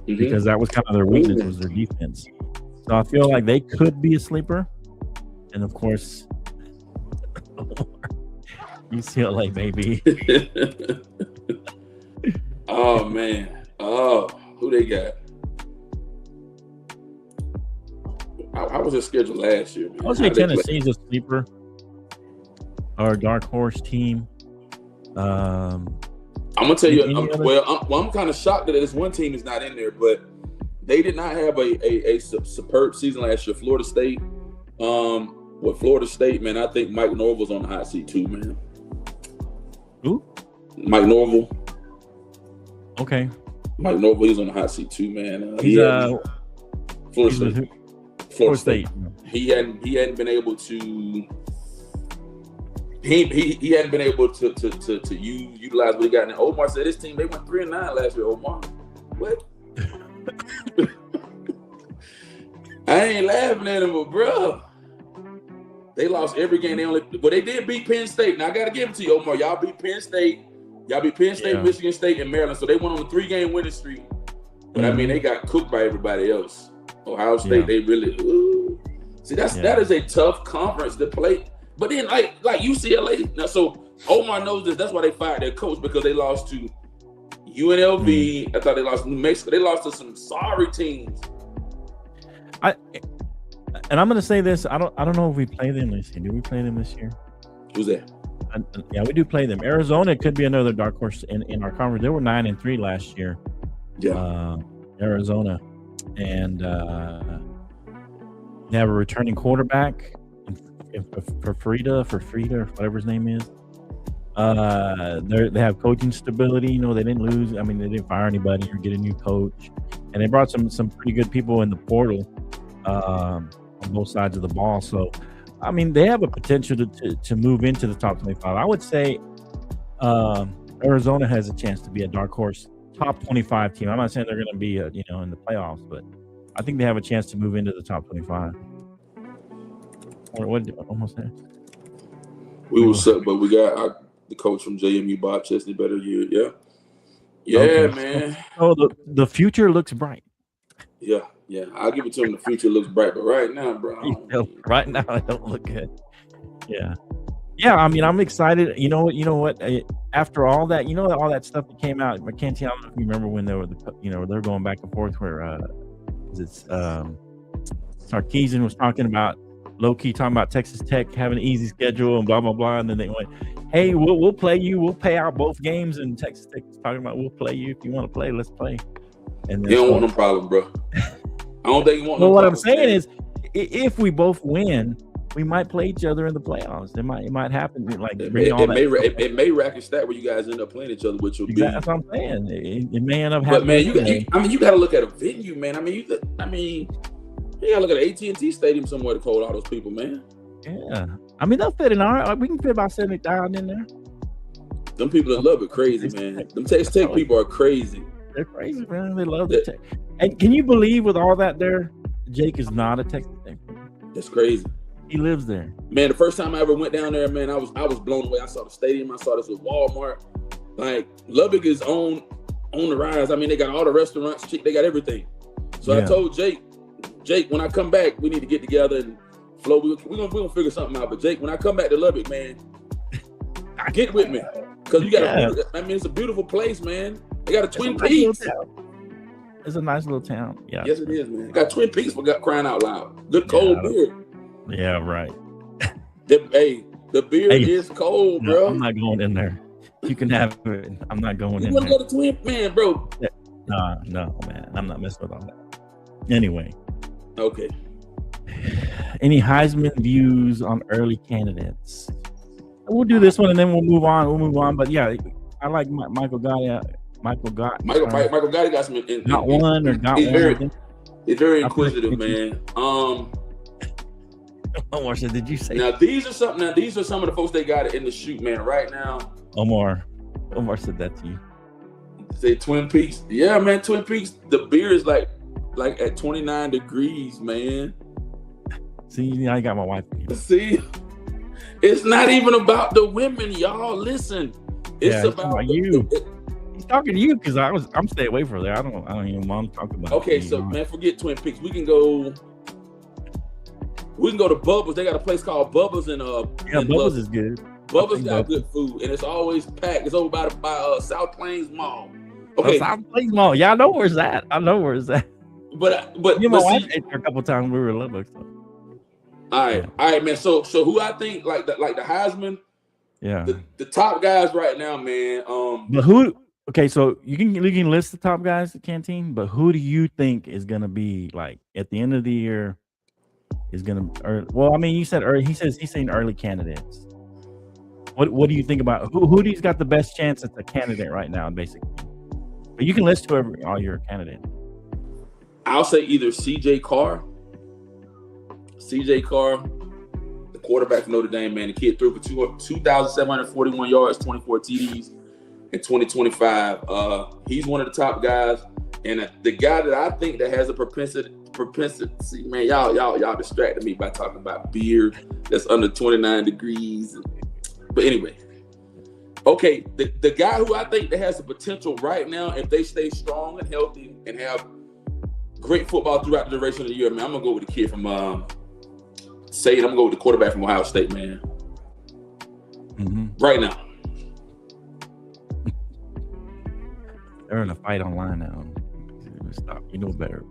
because that was kind of their weakness was their defense. So I feel like they could be a sleeper, and of course, UCLA maybe. Oh man, who they got? How was their schedule last year? Man? I would say Tennessee's a sleeper or a dark horse team. I'm gonna tell you. I'm kind of shocked that this one team is not in there, but they did not have a superb season last year. Florida State. With Florida State, man, I think Mike Norvell's on the hot seat too, man. Who? Mike Norvell. Okay. Mike Norvell, he's on the hot seat too, man. Florida State. He hadn't been able to he hadn't been able to utilize what he got. And Omar said his team, they went 3-9 last year. Omar, what? I ain't laughing at him, but bro, they lost every game. They did beat Penn State. Now I gotta give it to you, Omar. Y'all beat Penn State. Michigan State, and Maryland. So they went on a 3-game winning streak. But I mean, they got cooked by everybody else. Ohio State, they really. Ooh. See, that is a tough conference to play. But then, like UCLA. Now, so Omar knows this. That's why they fired their coach, because they lost to UNLV. I thought they lost to New Mexico. They lost to some sorry teams. And I'm going to say this. I don't know if we play them this year. Do we play them this year? Who's that? Yeah, we do play them. Arizona could be another dark horse in our conference. They were 9-3 last year. Yeah, Arizona, and they have a returning quarterback for Frida, whatever his name is. They have coaching stability. You know, they didn't lose. I mean, they didn't fire anybody or get a new coach, and they brought some pretty good people in the portal on both sides of the ball. So, I mean, they have a potential to move into the top 25. I would say Arizona has a chance to be a dark horse top 25 team. I'm not saying they're going to be in the playoffs, but I think they have a chance to move into the top 25. Or what? Almost there. We will set, but we got the coach from JMU, Bob Chesney, better year. Yeah, okay. Man. So the future looks bright. Yeah. I'll give it to him. The future looks bright, but right now, bro. Right now, it don't look good. Yeah. I mean, I'm excited. You know what? After all that, all that stuff that came out, Canteen, I don't know if you remember when they were they're going back and forth where Sarkisian was talking about low-key talking about Texas Tech having an easy schedule and blah blah blah, and then they went, hey, we'll play you, we'll pay out both games, and Texas Tech was talking about, we'll play you if you want to play, let's play. And you don't want no problem, bro. I don't think you want no problem. Well, what I'm saying is, if we both win, we might play each other in the playoffs. It might happen. Like it may rack a stat where you guys end up playing each other, which will be. That's what I'm saying. It may end up happening. But man, you got to look at a venue, man. I mean, you got to look at an AT&T Stadium somewhere to hold all those people, man. Yeah, I mean they'll fit in we can fit about 70,000 in there. Them people that love it crazy, man. Them Texas Tech people are crazy. They're crazy, man. They love it. And can you believe with all that there, Jake is not a Texas Tech fan? That's crazy. He lives there. Man, the first time I ever went down there, man, I was blown away. I saw the stadium. I saw this with Walmart. Like, Lubbock is on the rise. I mean, they got all the restaurants. They got everything. So I told Jake, when I come back, we need to get together and Flo, we're gonna figure something out. But Jake, when I come back to Lubbock, man, get with me. Because you got it's a beautiful place, man. They got a Twin Peaks. It's a nice little town. Yeah. Yes, it is, man. Got Twin Peaks for crying out loud. Good cold beer. Yeah, right. The beer is cold, bro. I'm not going in there. You can have it. I'm not going in there. You want to go to Twin, man, bro? No, man. I'm not messing with all that. Anyway. Okay. Any Heisman views on early candidates? We'll do this one and then we'll move on. But yeah, I like Michael Gotti. Michael Gotti got some. Got one. He's very inquisitive, man. Omar said, "Did you say?" Now these are some of the folks they got in the shoot, man. Right now, Omar said that to you. Say Twin Peaks, yeah, man. Twin Peaks, the beer is like at 29 degrees, man. See, I got my wife. See, it's not even about the women, y'all. Listen, it's about you. He's talking to you because I'm staying away from there. I don't even want to talk about. Okay, so man, forget Twin Peaks. We can go to Bubba's. They got a place called Bubba's in Bubba's is good. Bubba's got good food and it's always packed. It's over by South Plains Mall. Okay, South Plains Mall. Yeah, I know where's that. But my wife ate there a couple times when we were in Lubbock. So. All right, man. So who I think like the Heisman? Yeah. The top guys right now, man. But who? Okay, so you can list the top guys at Canteen, but who do you think is gonna be like at the end of the year? Is gonna well, I mean, you said early. He's saying early candidates. What do you think about who do's got the best chance at the candidate right now, basically? But you can list all your candidates. I'll say either CJ Carr, the quarterback for Notre Dame, man. The kid threw for 2,741 yards, 24 TDs in 2025. He's one of the top guys. And the guy that I think that has a propensity, man, y'all distracted me by talking about beer that's under 29 degrees. But anyway, okay, the guy who I think that has the potential right now, if they stay strong and healthy and have great football throughout the duration of the year, man, I'm gonna go with the kid from I'm gonna go with the quarterback from Ohio State, man. Mm-hmm. Right now. They're in a fight online now. Stop. You know better.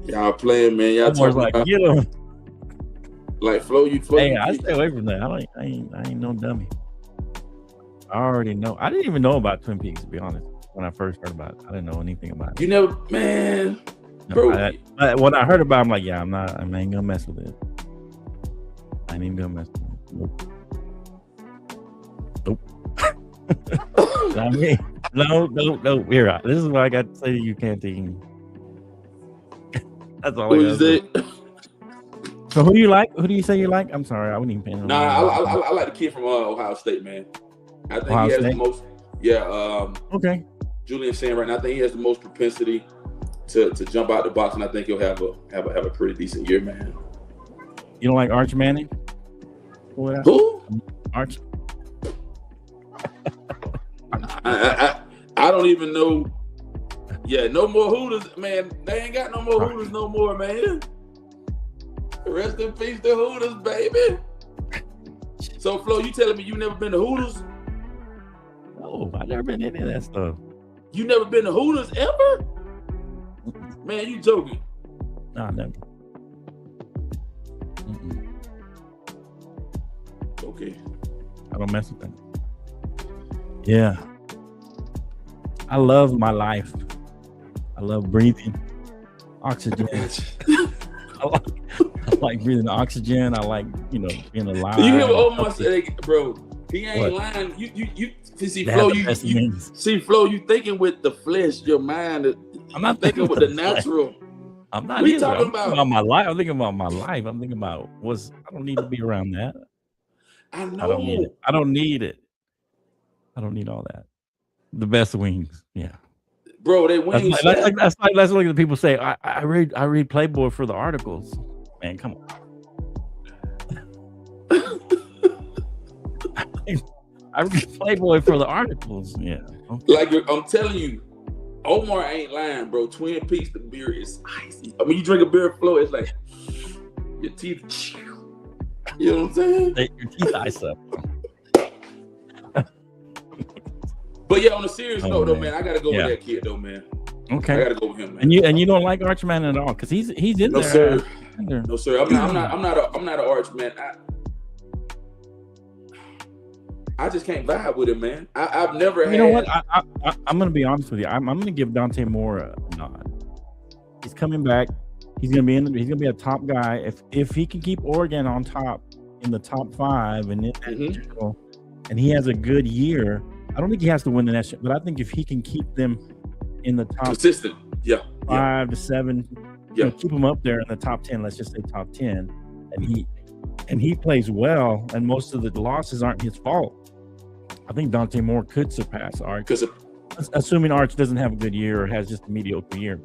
Y'all playing, man. Y'all talking like, about, get him. Like Flo. Hey, I stay away from that. I ain't no dummy. I already know. I didn't even know about Twin Peaks, to be honest. When I first heard about it, I didn't know anything about it. You never, man, no, bro. When I heard about it, I'm like, yeah, I ain't gonna mess with it. I ain't even gonna mess with it. Nope. I mean, no. Here, this is what I got to say to you, Canteen. That's all. What is it? So, who do you like? Who do you say you like? I'm sorry, I wouldn't even pay attention. Nah, I like the kid from Ohio State, man. I think he has the most. Yeah. Okay. Julian's saying right now, I think he has the most propensity to jump out the box, and I think he'll have a pretty decent year, man. You don't like Arch Manning? Who? Arch. I don't even know. Yeah, no more Hooters, man. They ain't got no more Hooters no more, man. Rest in peace to Hooters, baby. So, Flo, you telling me you never been to Hooters? No, I've never been to any of that stuff. You never been to Hooters ever? Man, you joking. No, never. Okay. I don't mess with them. Yeah. I love my life. I love breathing oxygen. I like breathing oxygen. I like, being alive. You hear what Omar said, bro? He ain't lying. You see, Flo, Flo, you thinking with the flesh, your mind. I'm not thinking with the natural. I'm not talking about my life. I'm thinking about my life. I'm thinking about I don't need to be around that. I know. I don't need it. I don't need all that. The best wings. Yeah. Bro, they wings. That's like the people say. I read Playboy for the articles. Man, come on. I read Playboy for the articles. Yeah. Okay. Like I'm telling you, Omar ain't lying, bro. Twin Peaks, the beer is icy. I mean, you drink a beer Flo, it's like your teeth. You know what I'm saying? Your teeth ice up. But yeah, on a serious note, though, man, I gotta go with that kid, though, man. Okay, I gotta go with him, man. And you don't like Archman at all, because he's in no, there. Sir. No, sir. I'm not an Archman. I just can't vibe with him, man. I've never had. You know what? I'm gonna be honest with you. I'm gonna give Dante Moore a nod. He's coming back. He's gonna be a top guy. If he can keep Oregon on top in the top 5 and and he has a good year. I don't think he has to win the national, but I think if he can keep them in the top consistent, 5 to 7, keep them up there in the top 10. Let's just say top 10, and he plays well, and most of the losses aren't his fault. I think Dante Moore could surpass Arch, assuming Arch doesn't have a good year or has just a mediocre year.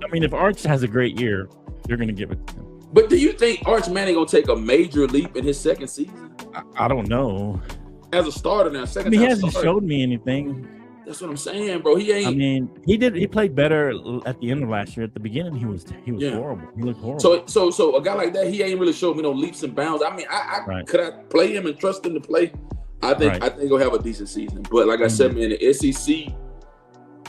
I mean, if Arch has a great year, they're going to give it to him. But do you think Arch Manning gonna take a major leap in his second season? I don't know. As a starter now, he hasn't showed me anything. That's what I'm saying, bro. He ain't. I mean, he played better at the end of last year. At the beginning, he was horrible. He looked horrible. So a guy like that, he ain't really showed me no leaps and bounds. I mean, could I play him and trust him to play? I think he'll have a decent season. But like I said, man, the SEC,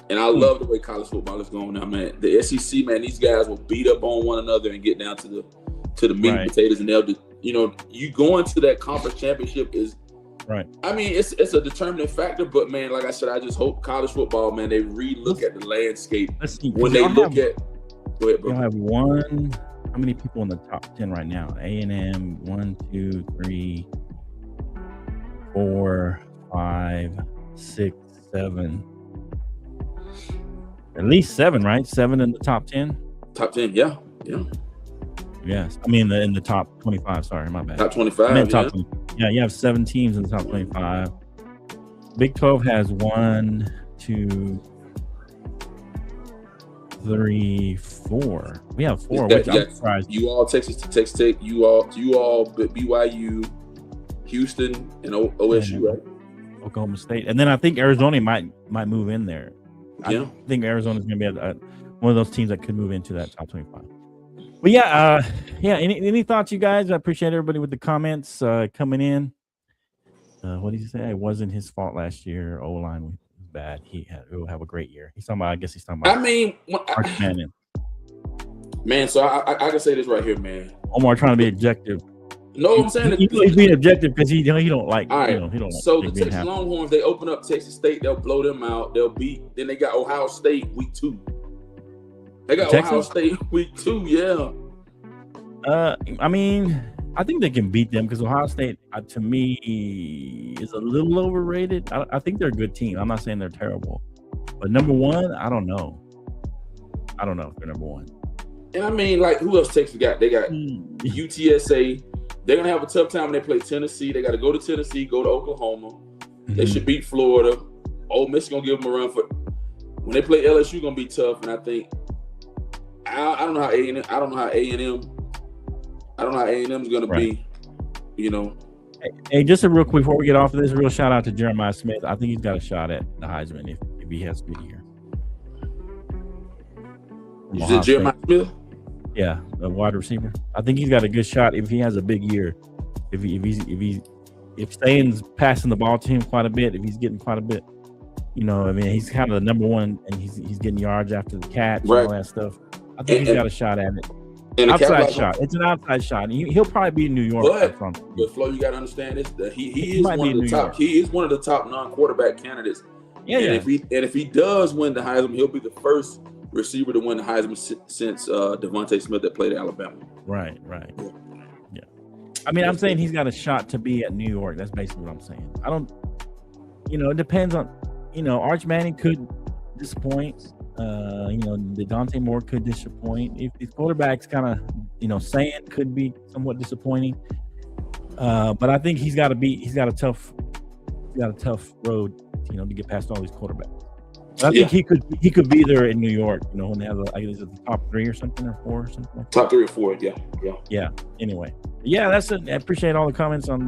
and I love the way college football is going now, man. The SEC, man, these guys will beat up on one another and get down to the meat and potatoes, and they'll you going to that conference championship is. Right. I mean, it's a determining factor, but man, like I said, I just hope college football, man, they re-look at the landscape when they look at. Go ahead, bro. You have how many people in the top 10 right now? A&M, 1, 2, 3, 4, 5, 6, 7. At least 7, right? 7 in the top 10. Top 10, yeah. Yes, I mean in the top 25. Sorry, my bad. Top 25. I meant top 20. Yeah, you have 7 teams in the top 25. Big 12 has 1, 2, 3, 4. We have 4, which I'm surprised. You all Texas Tech, you all BYU, Houston, and OSU, right? Oklahoma State, and then I think Arizona might move in there. Yeah. I think Arizona's going to be one of those teams that could move into that top 25. But yeah. Any thoughts, you guys? I appreciate everybody with the comments coming in. What did he say? It wasn't his fault last year. O-line was bad. He'll have a great year. He's talking about. I mean, man. So I can say this right here, man. Omar trying to be objective. No, I'm saying he's being objective because he don't like. All right. He don't. So the Texas Longhorns, they open up Texas State. They'll blow them out. They'll beat. Then they got Ohio State week 2. They got Ohio State week 2. Yeah. I mean, I think they can beat them because Ohio State, to me, is a little overrated. I think they're a good team. I'm not saying they're terrible, but number 1, I don't know. I don't know if they're number 1. And I mean, like, who else Texas got? They got UTSA. They're gonna have a tough time when they play Tennessee. They got to go to Tennessee, go to Oklahoma. Mm-hmm. They should beat Florida. Ole Miss gonna give them a run for. When they play LSU, gonna be tough. And I think I don't know how A&M. I don't know how A&M is gonna be. You know. Hey, just a real quick before we get off of this, real shout out to Jeremiah Smith. I think he's got a shot at the Heisman if he has a good year. You said Jeremiah Smith? Yeah, the wide receiver. I think he's got a good shot if he has a big year. If Staines passing the ball to him quite a bit, if he's getting quite a bit, I mean, he's kind of the number 1, and he's getting yards after the catch and all that stuff. I think he's got a shot at it. Outside shot. It's an outside shot. He'll probably be in New York. But Flo, you got to understand this. That he is one of the top. He is one of the top non-quarterback candidates. Yeah. If he does win the Heisman, he'll be the first receiver to win the Heisman since Devontae Smith that played at Alabama. Right. Yeah. I mean, I'm saying he's got a shot to be at New York. That's basically what I'm saying. I don't. It depends on. Arch Manning could disappoint. Dante Moore could disappoint. If these quarterbacks kind of, saying could be somewhat disappointing. But I think he's got a tough road, to get past all these quarterbacks. But I think he could be there in New York, when they have I guess the top 3 or something, or 4 or something like that. Top 3 or 4, yeah. Anyway, that's it. I appreciate all the comments on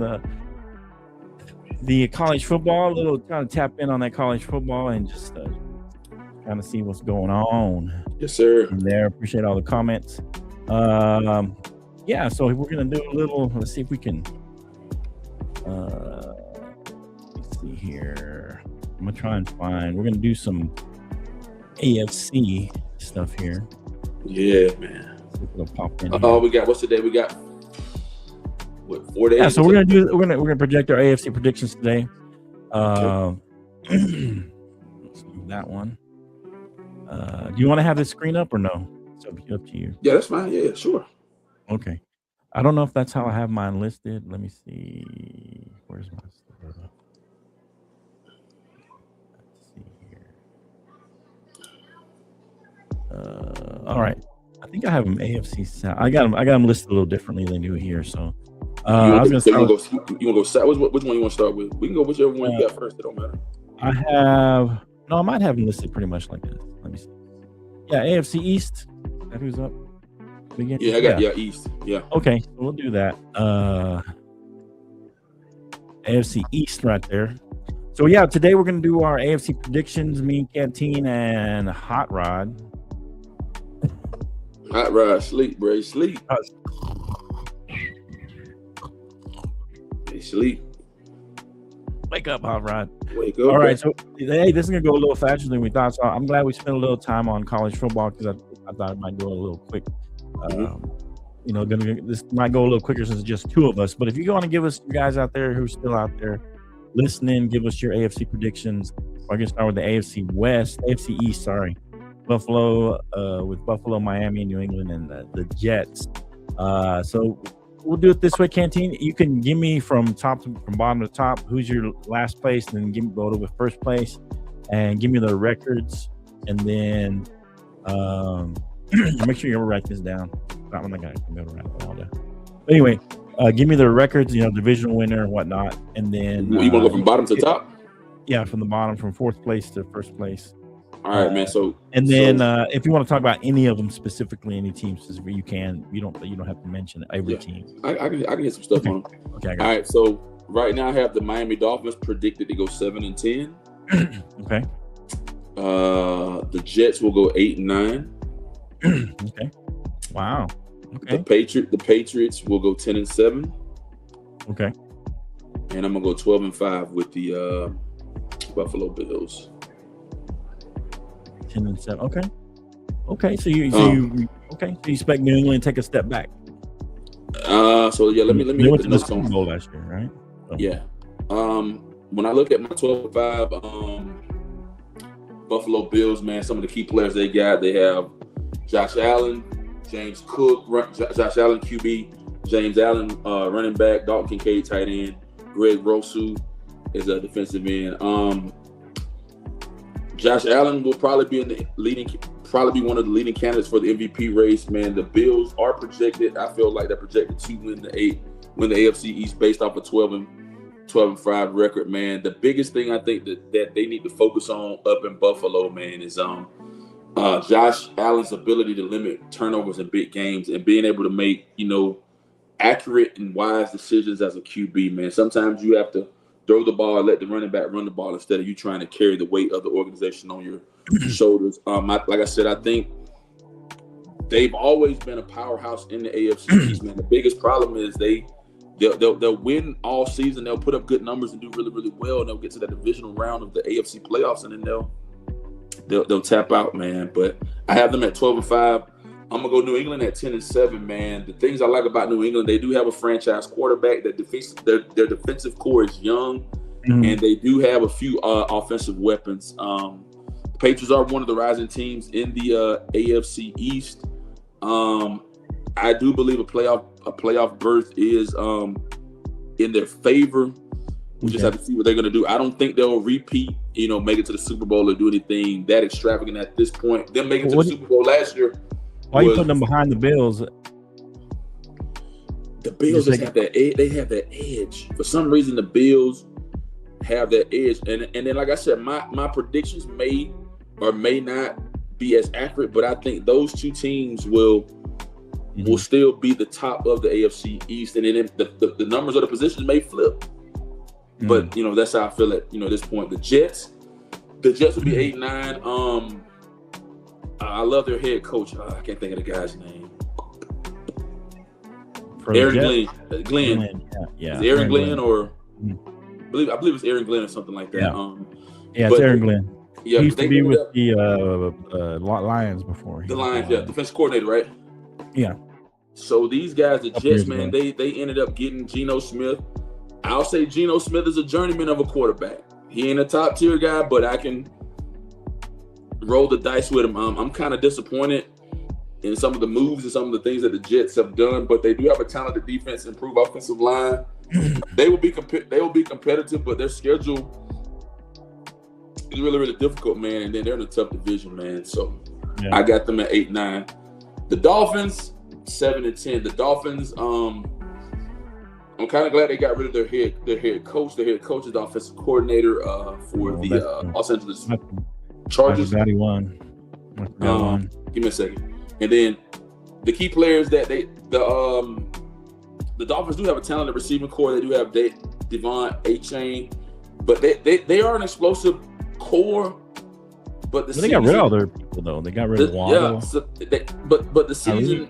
the college football. A little kind of tap in on that college football and just kind of see what's going on. Yes, sir. And there, appreciate all the comments. So we're gonna do a little. Let's see if we can. Let's see here. I'm gonna try and find. We're gonna do some AFC stuff here. Yeah, man. It'll pop in. We got. What's the day? We got. What, 4 days? Yeah, so we're gonna project our AFC predictions today. Let's do that one. Do you want to have this screen up or no? It's up to you. Yeah, that's fine. Yeah, sure. Okay. I don't know if that's how I have mine listed. Let me see. Where's my stuff? Let's see here. All right. I think I have them AFC South. I got them listed a little differently than you here. So I was gonna start. You want to go South? Which one you want to start with? We can go whichever one you got first. It don't matter. I might have them listed pretty much like this. Let me see. Yeah, AFC East. Who's up? Yeah, I got East. Yeah. Okay, so we'll do that. AFC East right there. So yeah, today we're gonna do our AFC predictions. Me, Canteen, and Hot Rod. Hot Rod, sleep, bro. Sleep. Hey, sleep. Wake up, Hot Rod. Wake up. All right, so hey, this is gonna go a little faster than we thought. So I'm glad we spent a little time on college football because I thought it might go a little quick. This might go a little quicker since it's just 2 of us. But if you want to give us, you guys out there who's still out there listening, give us your AFC predictions. I can start with the AFC East. Sorry, Buffalo with Buffalo, Miami, New England, and the Jets. So we'll do it this way, Canteen. You can give me from bottom to top who's your last place, and then give me go to with first place, and give me the records, and then Make sure you write this down. Not when I got to go to write it all down. But anyway, give me the records, division winner and whatnot, and then you want to go from bottom to top? Yeah, from the bottom, from fourth place to first place. All right, man. So and then if you want to talk about any of them specifically, any teams specifically, you can. You don't have to mention every team. I can get some stuff on them. Okay. All right. So right now I have the Miami Dolphins predicted to go 7-10. Okay. The Jets will go 8-9. Okay. Wow. Okay. The Patriots will go 10-7. Okay. And I'm gonna go 12-5 with the Buffalo Bills. 10-7. Okay. So you expect New England to take a step back? So yeah, let me get the notes on Super Bowl last year, right? So. Yeah. When I look at my 12-5 Buffalo Bills, man, some of the key players they got, they have Josh Allen, James Cook, Josh Allen QB, James Allen running back, Dalton Kincaid tight end, Greg Rousseau is a defensive end. Josh Allen will probably be one of the leading candidates for the MVP race. Man, the Bills are projected. I feel like they're projected to win the AFC East based off a 12-5 record. Man, the biggest thing I think that they need to focus on up in Buffalo, man, is Josh Allen's ability to limit turnovers in big games and being able to make accurate and wise decisions as a QB. Man, sometimes you have to throw the ball, let the running back run the ball instead of you trying to carry the weight of the organization on your shoulders. Like I said, I think they've always been a powerhouse in the AFC East, man. The biggest problem is they'll win all season. They'll put up good numbers and do really, really well, and they'll get to that divisional round of the AFC playoffs, and then they'll tap out, man. But I have them at 12-5. I'm gonna go New England at 10-7, man. The things I like about New England, they do have a franchise quarterback. Their defensive core is young, and they do have a few offensive weapons. The Patriots are one of the rising teams in the AFC East. I do believe a playoff berth is in their favor. We just have to see what they're going to do. I don't think they'll repeat, make it to the Super Bowl or do anything that extravagant at this point. Them making it to the Super Bowl last year. Why are you putting them behind the Bills? The Bills just have that. They have that edge. For some reason, the Bills have that edge. And then, like I said, my predictions may or may not be as accurate, but I think those two teams will still be the top of the AFC East. And then the numbers of the positions may flip. But that's how I feel at this point. The Jets will be 8-9. I love their head coach. I can't think of the guy's name. Aaron Glenn. Yeah. Is it Aaron Glenn or I believe it's Aaron Glenn or something like that. Yeah. It's Aaron Glenn. Yeah, he used to be with the Lions before. The Lions, defense coordinator, right? Yeah. So these guys, the Jets, man, they ended up getting Geno Smith. I'll say Geno Smith is a journeyman of a quarterback. He ain't a top tier guy, but I can roll the dice with him. I'm kind of disappointed in some of the moves and some of the things that the Jets have done, but they do have a talented defense, improved offensive line. They will be competitive, but their schedule is really, really difficult, man. And then they're in a tough division, man. So I got them at 8-9. The Dolphins 7-10. The Dolphins, I'm kind of glad they got rid of their head coach. Their head coach is the offensive coordinator for the Los Angeles Chargers. Give me a second. And then the key players that the Dolphins do have a talented receiving core. They do have Devon A-Chain, but they are an explosive core. But they got rid of all their people though. They got rid of Waddle. Yeah, so but the season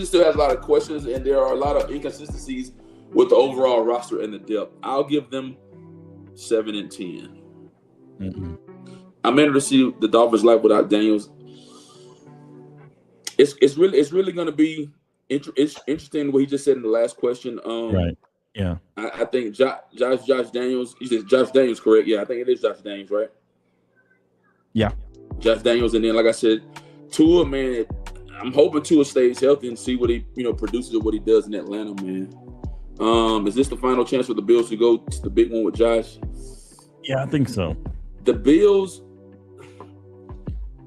still has a lot of questions, and there are a lot of inconsistencies with the overall roster and the depth. I'll give them 7-10. I'm interested to see the Dolphins like without Daniels. It's really going to be interesting what he just said in the last question. Right. Yeah. I think Josh Daniels. You said Josh Daniels, correct? Yeah, I think it is Josh Daniels, right? Yeah. Josh Daniels, and then like I said, Tua, man. I'm hoping Tua stays healthy and see what he produces or what he does in Atlanta, man. Is this the final chance for the Bills to go to the big one with Josh? Yeah, I think so. The Bills.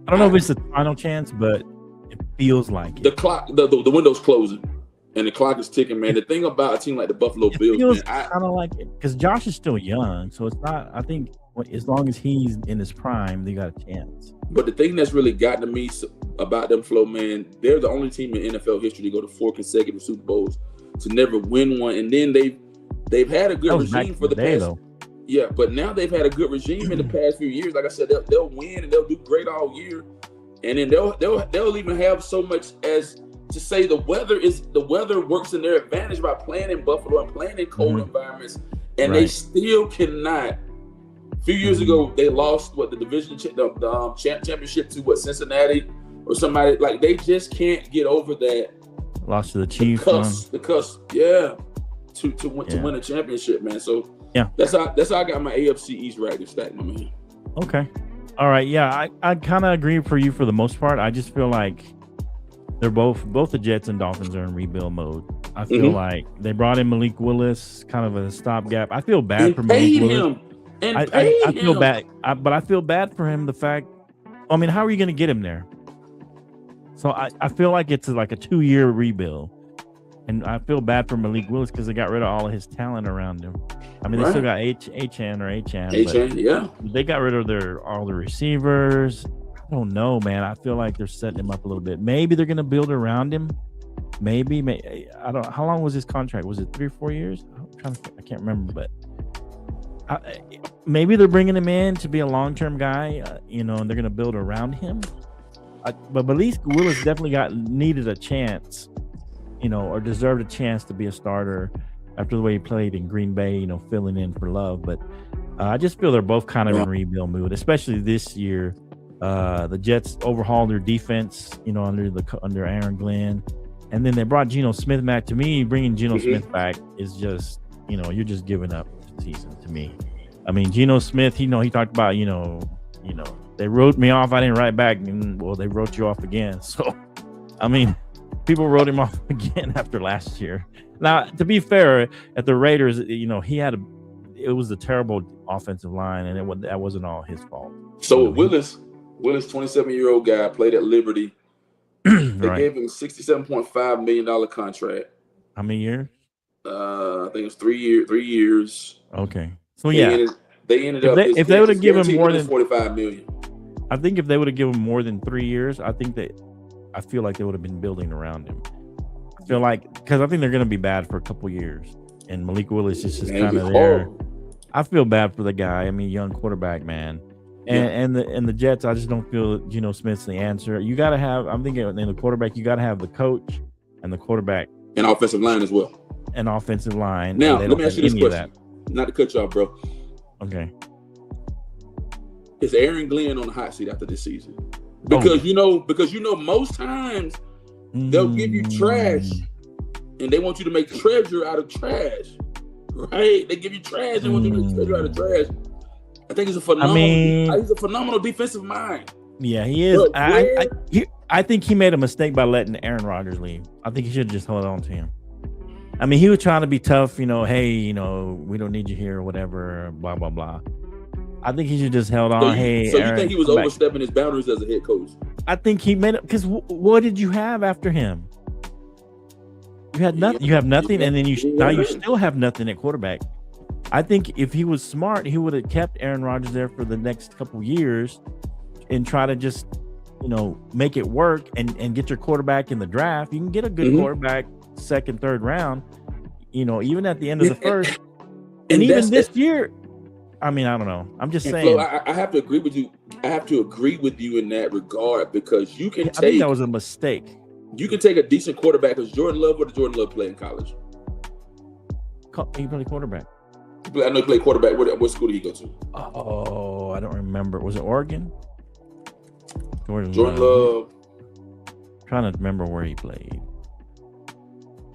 I don't know if it's the final chance, but It feels like the clock, the window's closing, and the clock is ticking, man. The thing about a team like the Buffalo Bills, feels man, kind of like it because Josh is still young, so it's not. I think as long as he's in his prime, they got a chance. But the thing that's really gotten to me about them, Flo, man, they're the only team in NFL history to go to 4 consecutive Super Bowls to never win one, and then they've had a good regime for the past. Though. Yeah, but now they've had a good regime in the past few years. Like I said, they'll win and they'll do great all year, and then they'll even have so much as to say the weather works in their advantage by playing in Buffalo and playing in cold environments, and they still cannot. A few years ago, they lost the division championship to Cincinnati or somebody. Like they just can't get over that. Lost to the Chiefs. The cuss, yeah, to win a championship, man. So yeah, that's how I got my AFC East racket stacked, my man. Okay, all right, yeah, I kind of agree for you for the most part. I just feel like they're both the Jets and Dolphins are in rebuild mode. I feel like they brought in Malik Willis, kind of a stopgap. I feel bad for Malik Willis. I feel bad, but I feel bad for him. The fact, I mean, how are you going to get him there? So I feel like it's like a 2-year rebuild, and I feel bad for Malik Willis because they got rid of all of his talent around him. I mean, they still got Achane, yeah. They got rid of all the receivers. I don't know, man. I feel like they're setting him up a little bit. Maybe they're going to build around him. Maybe I don't. How long was his contract? Was it 3 or 4 years? I can't remember, but. Maybe they're bringing him in to be a long-term guy, and they're going to build around him. But Malik Willis definitely needed a chance, or deserved a chance to be a starter after the way he played in Green Bay, filling in for Love. But I just feel they're both kind of in rebuild mood, especially this year. The Jets overhauled their defense, under Aaron Glenn, and then they brought Geno Smith back. To me, bringing Geno Smith back is just, you're just giving up season to me. I mean, Geno Smith, he talked about, they wrote me off. I didn't write back. And, well, they wrote you off again. So, I mean, people wrote him off again after last year. Now, to be fair, at the Raiders, it was a terrible offensive line, and that wasn't all his fault. So Willis, 27-year-old guy, played at Liberty. They gave him a $67.5 million contract. How many years? I think it was 3 years. Okay, so yeah, they ended up. If they would have given more than $45 million, I think if they would have given more than 3 years, I feel like they would have been building around him. I feel like because I think they're going to be bad for a couple years, and Malik Willis is just kind of there. I feel bad for the guy. I mean, young quarterback, man. And the Jets, I just don't feel Geno Smith's the answer. You got to have. I'm thinking in the quarterback, you got to have the coach and the quarterback and offensive line as well. An offensive line. Now, let me ask you this question. Not to cut you off, bro. Okay. Is Aaron Glenn on the hot seat after this season? Because most times they'll give you trash and they want you to make treasure out of trash. Right? They give you trash and want you to make treasure out of trash. I think he's a phenomenal. He's a phenomenal defensive mind. Yeah, he is. I think he made a mistake by letting Aaron Rodgers leave. I think he should have just held on to him. I mean, he was trying to be tough, hey, we don't need you here or whatever, blah, blah, blah. I think he should just held on. So you think he was overstepping his boundaries as a head coach? I think he made it because what did you have after him? You had nothing. You have nothing, and then you still have nothing at quarterback. I think if he was smart, he would have kept Aaron Rodgers there for the next couple years and try to just, make it work and get your quarterback in the draft. You can get a good quarterback second, third round, even at the end of the first. And even this year, I mean, I don't know. I'm just saying. Flo, I have to agree with you. I have to agree with you in that regard because you can I think that was a mistake. You can take a decent quarterback because Jordan Love. What did Jordan Love play in college? He played quarterback. I know he played quarterback. What school did he go to? Oh, I don't remember. Was it Oregon? Jordan Love. I'm trying to remember where he played.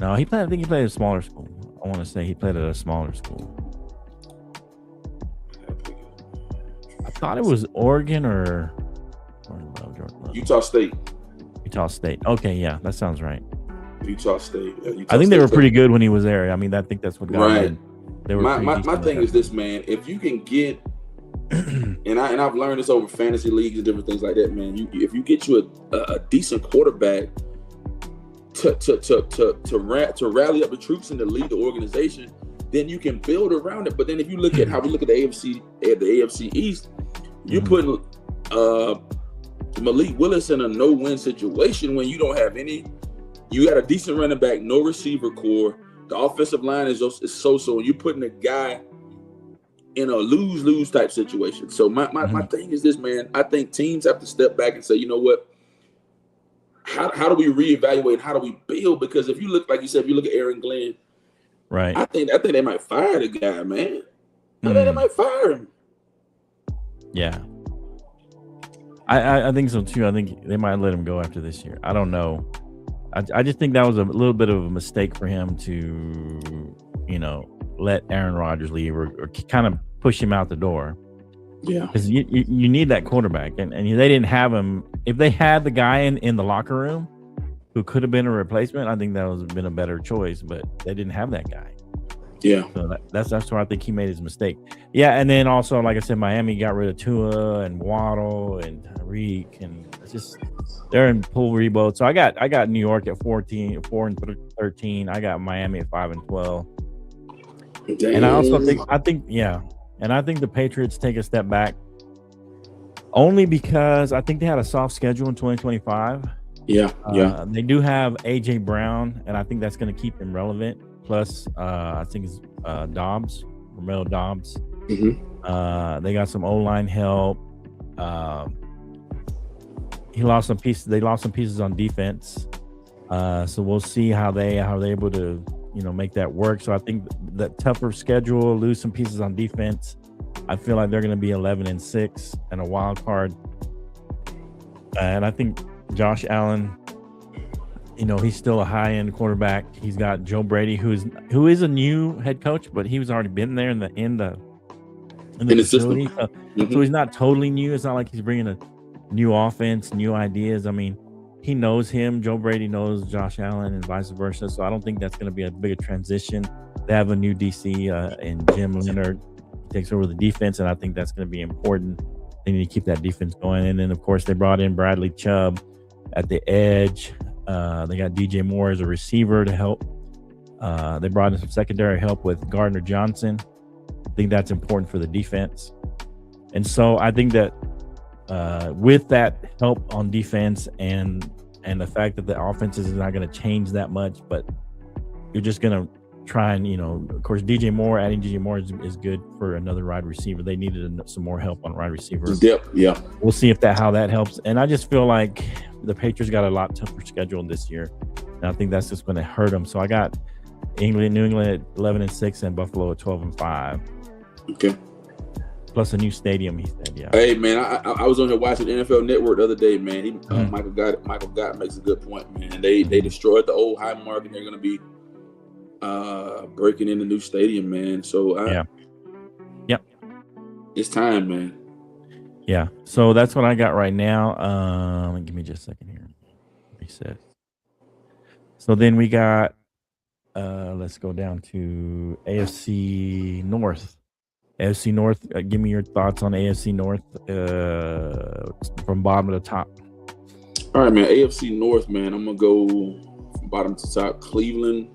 No, I think he played at a smaller school. I want to say he played at a smaller school. I thought it was Oregon or Jordan Love. Utah State. Utah State. Okay, yeah, that sounds right. Utah State. I think they were pretty good when he was there. I mean, I think that's what got him. They were my thing is this, man. If you can get and I've learned this over fantasy leagues and different things like that, man. If you get you a decent quarterback to rally up the troops and to lead the organization, then you can build around it. But then if you look at how we look at the AFC East, you're putting Malik Willis in a no-win situation when you don't have any. You got a decent running back, no receiver core. The offensive line is so-so, and you're putting a guy in a lose-lose type situation. So my thing is this, man. I think teams have to step back and say, you know what? How do we reevaluate? How do we build? Because if you look, like you said, if you look at Aaron Glenn, right? I think they might fire the guy, man. I think they might fire him. Yeah, I think so too. I think they might let him go after this year. I don't know. I just think that was a little bit of a mistake for him to, let Aaron Rodgers leave or kind of push him out the door. Yeah, because you need that quarterback, and they didn't have him. If they had the guy in the locker room who could have been a replacement, I think that would have been a better choice. But they didn't have that guy. Yeah, so that's where I think he made his mistake. Yeah, and then also, like I said, Miami got rid of Tua and Waddle and Tyreek, and it's just they're in full rebuild. So I got New York at 4-13. I got Miami at 5-12. Damn. And I think the Patriots take a step back only because I think they had a soft schedule in 2025. Yeah. They do have AJ Brown, and I think that's going to keep him relevant. Plus, I think it's Romeo Dobbs. Mm-hmm. They got some O-line help. They lost some pieces on defense. So we'll see how they're able to make that work. So I think that tougher schedule, lose some pieces on defense. I feel like they're going to be 11-6 and a wild card. And I think Josh Allen, he's still a high-end quarterback. He's got Joe Brady, who is a new head coach, but he was already been there in the facility. So he's not totally new. It's not like he's bringing a new offense, new ideas. I mean, he knows him. Joe Brady knows Josh Allen and vice versa. So I don't think that's going to be a big transition. They have a new DC in Jim Leonard. He takes over the defense, and I think that's going to be important. They need to keep that defense going. And then, of course, they brought in Bradley Chubb at the edge. They got DJ Moore as a receiver to help. They brought in some secondary help with Gardner Johnson. I think that's important for the defense. And so I think that with that help on defense and the fact that the offense is not going to change that much, but you're just going to try and, of course, adding DJ Moore is good for another wide receiver. They needed some more help on wide receiver. Yep. Yeah. We'll see how that helps. And I just feel like the Patriots got a lot tougher schedule this year, and I think that's just going to hurt them. So I got New England at 11-6 and Buffalo at 12-5. Okay. Plus a new stadium, he said. Yeah. Hey man, I was on here watching NFL Network the other day, man. Michael Gott makes a good point, man. They destroyed the old high mark, and they're going to be breaking in the new stadium, man. So it's time, man. Yeah. So that's what I got right now. Give me just a second here. Reset. So then we got. Let's go down to AFC North. AFC North, give me your thoughts on AFC North from bottom to top. All right, man. AFC North, man. I'm gonna go from bottom to top. Cleveland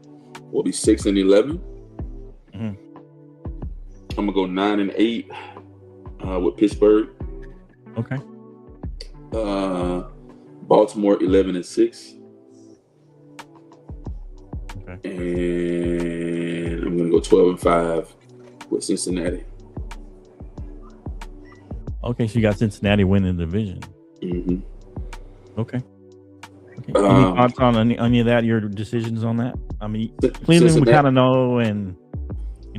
will be 6-11. Mm-hmm. I'm gonna go 9-8 with Pittsburgh. Okay. Baltimore 11-6. Okay. And I'm gonna go 12-5 with Cincinnati. Okay, so you got Cincinnati winning the division. Mm-hmm. Okay. Any thoughts on any of that? Your decisions on that? I mean, Cleveland we kind of know, and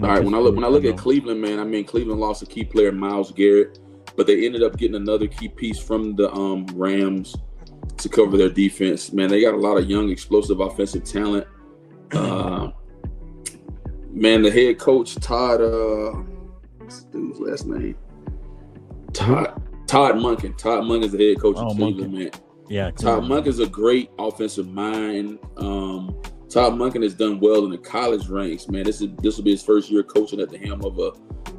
all right. When I look at Cleveland, man, I mean Cleveland lost a key player, Myles Garrett, but they ended up getting another key piece from the Rams to cover their defense. Man, they got a lot of young, explosive offensive talent. Man, the head coach Todd, what's the dude's last name? Todd Monken. Todd Monken's the head coach of Cleveland, man. Yeah, Todd Monken's a great offensive mind. Todd Monken has done well in the college ranks, man. This will be his first year coaching at the helm of a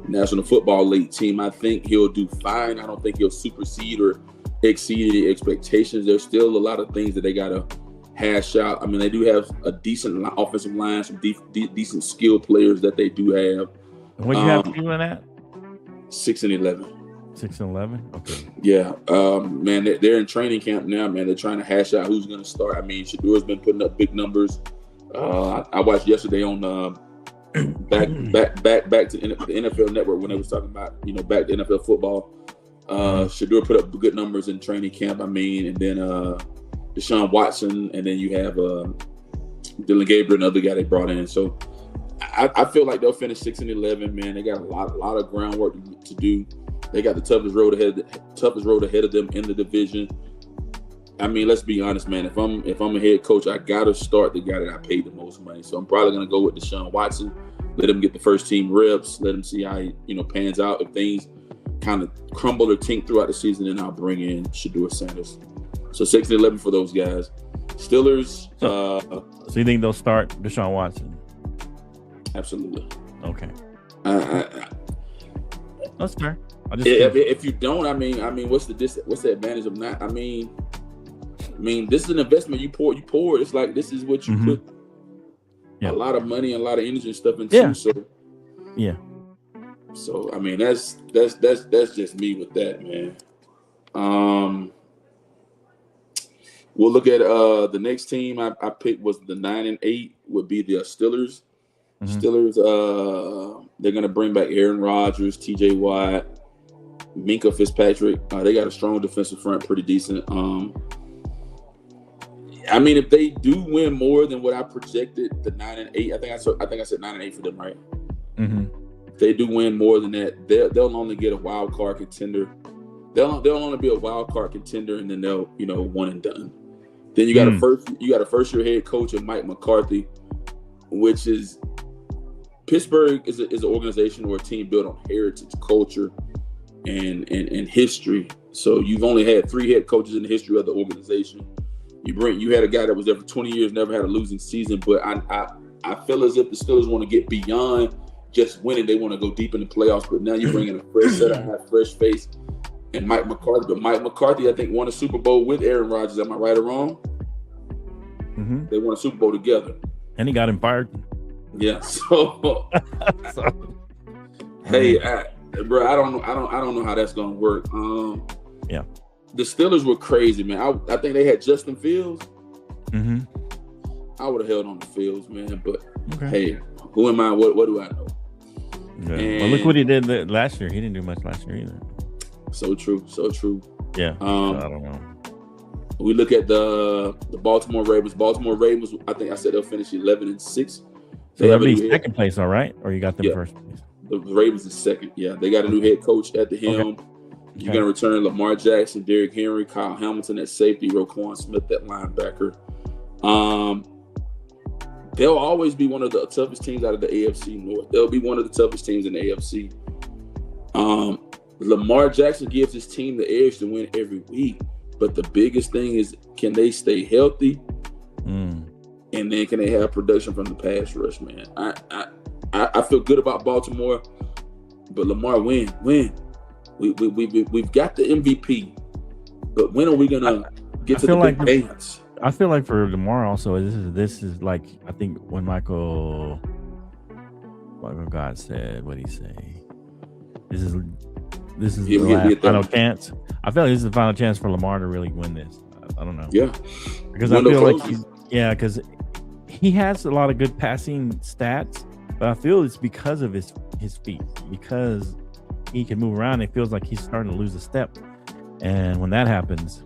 National Football League team. I think he'll do fine. I don't think he'll supersede or exceed the expectations. There's still a lot of things that they got to hash out. I mean, they do have a decent offensive line, some decent skilled players that they do have. What do you have Cleveland at? 6-11. 6-11. Okay. Yeah, man, they're in training camp now, man. They're trying to hash out who's going to start. I mean, Shador's been putting up big numbers. I watched yesterday on back to the NFL Network when they was talking about back to NFL football. Shador put up good numbers in training camp. I mean, and then Deshaun Watson, and then you have Dylan Gabriel, another guy they brought in. So I feel like they'll finish 6-11. Man, they got a lot of groundwork to do. They got the toughest road ahead of them in the division. I mean, let's be honest, man. If I'm a head coach, I gotta start the guy that I paid the most money. So I'm probably gonna go with Deshaun Watson. Let him get the first team reps. Let him see how he pans out. If things kind of crumble or tink throughout the season, then I'll bring in Shador Sanders. So 6-11 for those guys. Steelers. So you think they'll start Deshaun Watson? Absolutely. Okay. That's fair. If you don't, I mean, what's the advantage of not? I mean, this is an investment you pour. It's like this is what you put a lot of money and a lot of energy and stuff into. Yeah. So yeah. So I mean, that's just me with that, man. We'll look at the next team I picked was the 9-8 would be the Steelers. Steelers, they're gonna bring back Aaron Rodgers, T.J. Watt, Minka Fitzpatrick. They got a strong defensive front, pretty decent. I mean, if they do win more than what I projected, the 9-8, I think I said 9-8 for them, right? If they do win more than that, they'll only get a wild card contender. They'll only be a wild card contender, and then they'll one and done. Then you got a first year head coach in Mike McCarthy, which is Pittsburgh is an organization or a team built on heritage, culture, and history. So you've only had 3 head coaches in the history of the organization. You had a guy that was there for 20 years, never had a losing season. But I feel as if the Steelers want to get beyond just winning. They want to go deep in the playoffs. But now you're bringing a fresh set of eyes, fresh face, and Mike McCarthy. But Mike McCarthy, I think, won a Super Bowl with Aaron Rodgers. Am I right or wrong? They won a Super Bowl together, and he got him fired. Yeah. So, hey, bro, I don't know how that's gonna work. Yeah. The Steelers were crazy, man. I think they had Justin Fields. I would have held on to Fields, man. But hey, who am I? What do I know? Yeah. Well, look what he did last year. He didn't do much last year either. So true. Yeah. I don't know. We look at the Baltimore Ravens. I think I said they'll finish 11-6. So they'll be second place, all right? Or you got them first place? The Ravens is second. Yeah, they got a new head coach at the helm. Okay. You're going to return Lamar Jackson, Derrick Henry, Kyle Hamilton at safety, Roquan Smith at linebacker. They'll always be one of the toughest teams out of the AFC North. They'll be one of the toughest teams in the AFC. Lamar Jackson gives his team the edge to win every week. But the biggest thing is, can they stay healthy? And then can they have production from the pass rush, man? I feel good about Baltimore, but Lamar, win. We've got the MVP, but when are we gonna get to the big dance? I feel like for Lamar also, this is like, I think when Michael God said, what did he say? This is the last final chance. I feel like this is the final chance for Lamar to really win this. I don't know. Yeah, because I feel like because he has a lot of good passing stats, but I feel it's because of his feet, because he can move around. It feels like he's starting to lose a step, and when that happens,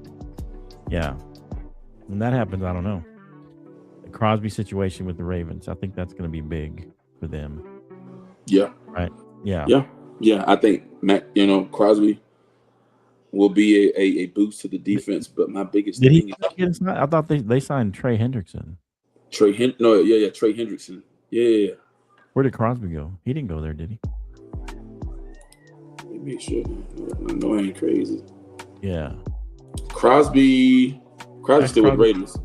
I don't know. The Crosby situation with the Ravens, I think that's going to be big for them. Yeah. Right. Yeah. Yeah. Yeah. I think Crosby will be a boost to the defense, but my biggest thing is I thought they signed Trey Hendrickson. Trey Hendrickson. Yeah. Where did Crosby go? He didn't go there, did he? Let me make sure. No, I ain't crazy. Yeah. Crosby still with Raiders.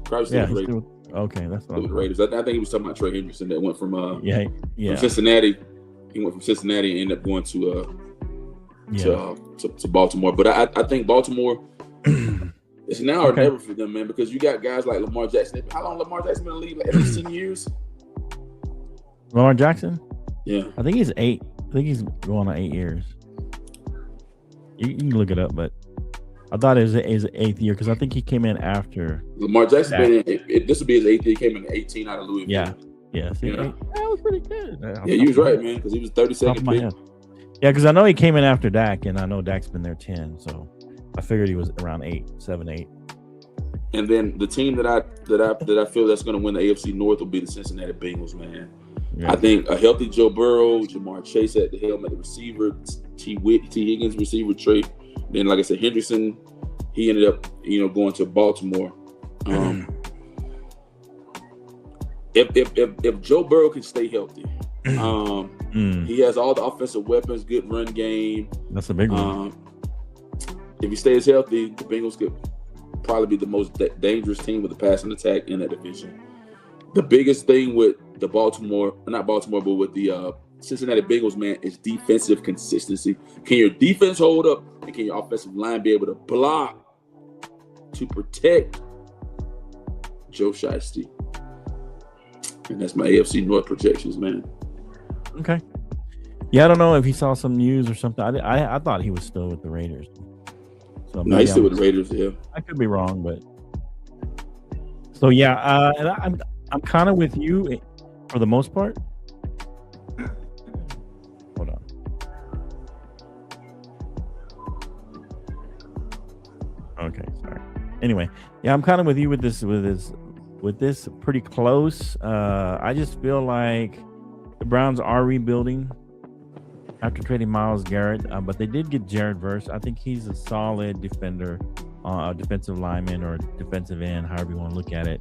Okay, that's what with the Raiders. I think he was talking about Trey Hendrickson that went from from Cincinnati. He went from Cincinnati and ended up going to Baltimore. But I think Baltimore it's now or never for them, man, because you got guys like Lamar Jackson. How long Lamar Jackson been in the league? Like at least 10 years. Lamar Jackson? Yeah. I think he's 8. I think he's going on 8 years. You can look it up, but I thought it was his 8th year because I think he came in after Lamar Jackson. This will be his 8th year. He came in 18 out of Louisville. Yeah. See, that was pretty good. Yeah, you was right, man, because he was 32nd pick. Yeah, because I know he came in after Dak, and I know Dak's been there 10, so I figured he was around 7, 8. And then the team that I feel that's going to win the AFC North will be the Cincinnati Bengals, man. Yeah. I think a healthy Joe Burrow, Jamar Chase at the helm at the receiver, T. Higgins receiver trait. Then, like I said, Hendrickson, he ended up, going to Baltimore. If Joe Burrow can stay healthy, he has all the offensive weapons, good run game. That's a big one. If he stays healthy, the Bengals could probably be the most dangerous team with the passing attack in that division. The biggest thing with the but with the Cincinnati Bengals, man, is defensive consistency. Can your defense hold up, and can your offensive line be able to block to protect Joe Shiesty? And that's my AFC North projections, man. Okay. Yeah, I don't know if he saw some news or something. I thought he was still with the Raiders. So no, he's still with the Raiders. Yeah, I could be wrong, but so yeah, and I'm kind of with you for the most part. Hold on. Okay, sorry. Anyway, yeah, I'm kind of with you with this pretty close. I just feel like the Browns are rebuilding after trading Myles Garrett, but they did get Jared Verse. I think he's a solid defender, a defensive lineman or defensive end, however you want to look at it.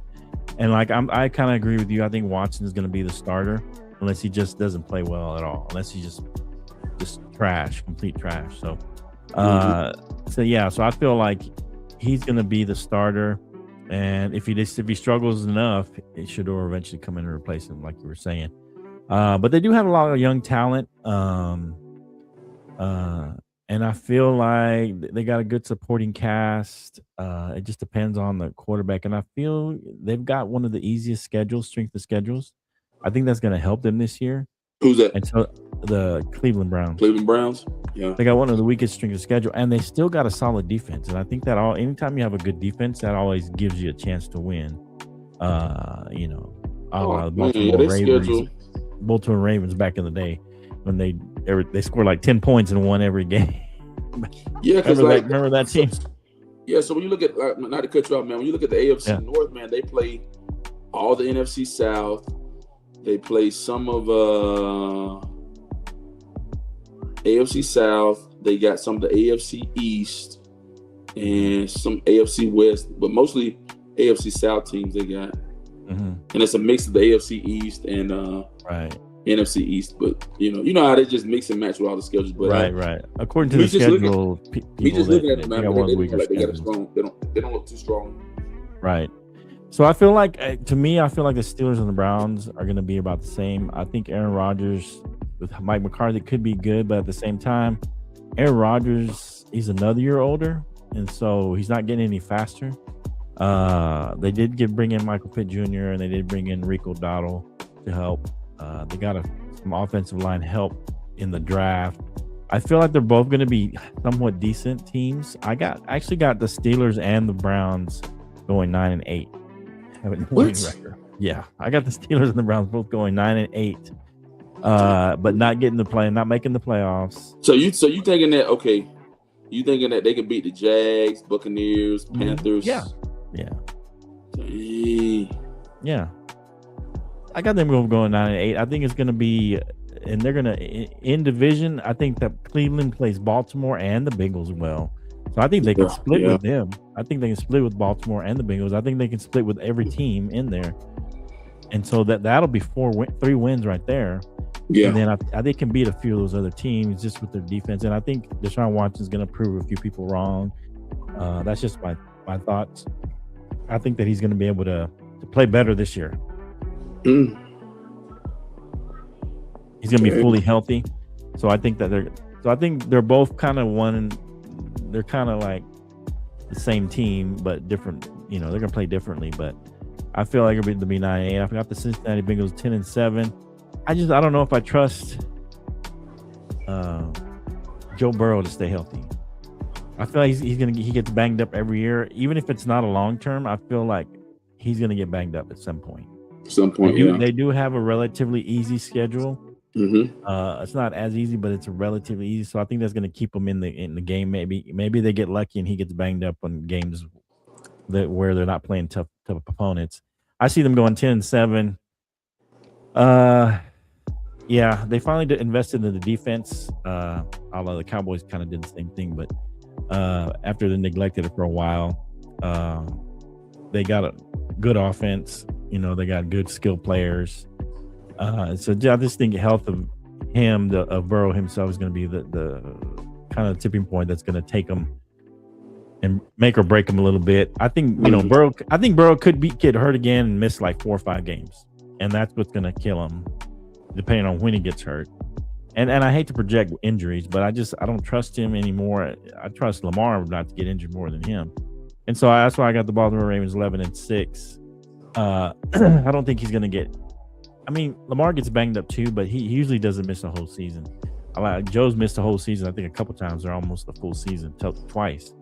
And like I kind of agree with you. I think Watson is going to be the starter unless he just doesn't play well at all, unless he just complete trash. So, so I feel like he's going to be the starter. And if he struggles enough, Shador eventually come in and replace him, like you were saying. But they do have a lot of young talent. And I feel like they got a good supporting cast. It just depends on the quarterback. And I feel they've got one of the easiest strength of schedules. I think that's going to help them this year. Who's that? And so the Cleveland Browns. Cleveland Browns? Yeah. They got one of the weakest strength of schedule, and they still got a solid defense. And I think that anytime you have a good defense, that always gives you a chance to win. Baltimore Ravens back in the day when they scored like 10 points and won every game. Yeah, because remember that team? Yeah, so when you look at not to cut you off, man, when you look at the AFC North, man, they play all the NFC South. They play some of AFC South. They got some of the AFC East and some AFC West, but mostly AFC South teams they got. Mm-hmm. And it's a mix of the AFC East and NFC East. But you know how they just mix and match with all the schedules. But right. According to the schedule, we just looking at them, man. They got a strong. They don't look too strong. Right. So I feel like, to me, the Steelers and the Browns are going to be about the same. I think Aaron Rodgers with Mike McCarthy could be good, but at the same time, Aaron Rodgers, he's another year older, and so he's not getting any faster. They did bring in Michael Pitt Jr. and they did bring in Rico Dowdle to help. They got some offensive line help in the draft. I feel like they're both going to be somewhat decent teams. I actually got the Steelers and the Browns going 9-8. Record. Yeah, I got the Steelers and the Browns both going 9-8, but not making the playoffs. So you thinking that You thinking that they can beat the Jags, Buccaneers, Panthers? Yeah. Dang. Yeah. I got them going 9-8. I think it's going to be, and they're going to in division. I think that Cleveland plays Baltimore and the Bengals well. So I think they can split with them. I think they can split with Baltimore and the Bengals. I think they can split with every team in there. And so that'll be 3 wins right there. Yeah. And then I think they can beat a few of those other teams just with their defense. And I think Deshaun Watson's going to prove a few people wrong. That's just my thoughts. I think that he's going to be able to play better this year. Mm. He's gonna be fully healthy, so I think they're both kind of one. They're kind of like the same team, but different. You know, they're gonna play differently, but I feel like it'll be 9-8. I forgot the Cincinnati Bengals 10-7. I don't know if I trust Joe Burrow to stay healthy. I feel like he gets banged up every year, even if it's not a long term. I feel like he's gonna get banged up at some point. They do have a relatively easy schedule. Mm-hmm. It's not as easy, but it's relatively easy. So I think that's going to keep him in the game. Maybe they get lucky and he gets banged up on games where they're not playing tough opponents. I see them going 10-7. Yeah, they finally invested in the defense. Although the Cowboys kind of did the same thing, but after they neglected it for a while, they got a good offense. You know, they got good skilled players. So I just think health of him, of Burrow himself, is going to be the kind of tipping point that's going to take him and make or break him a little bit. I think Burrow. I think Burrow could get hurt again and miss like 4 or 5 games, and that's what's going to kill him, depending on when he gets hurt. And I hate to project injuries, but I don't trust him anymore. I trust Lamar not to get injured more than him, and so that's why I got the Baltimore Ravens 11-6. I don't think he's going to get. I mean, Lamar gets banged up too, but he usually doesn't miss a whole season. Joe's missed a whole season, I think a couple times, or almost a full season, twice.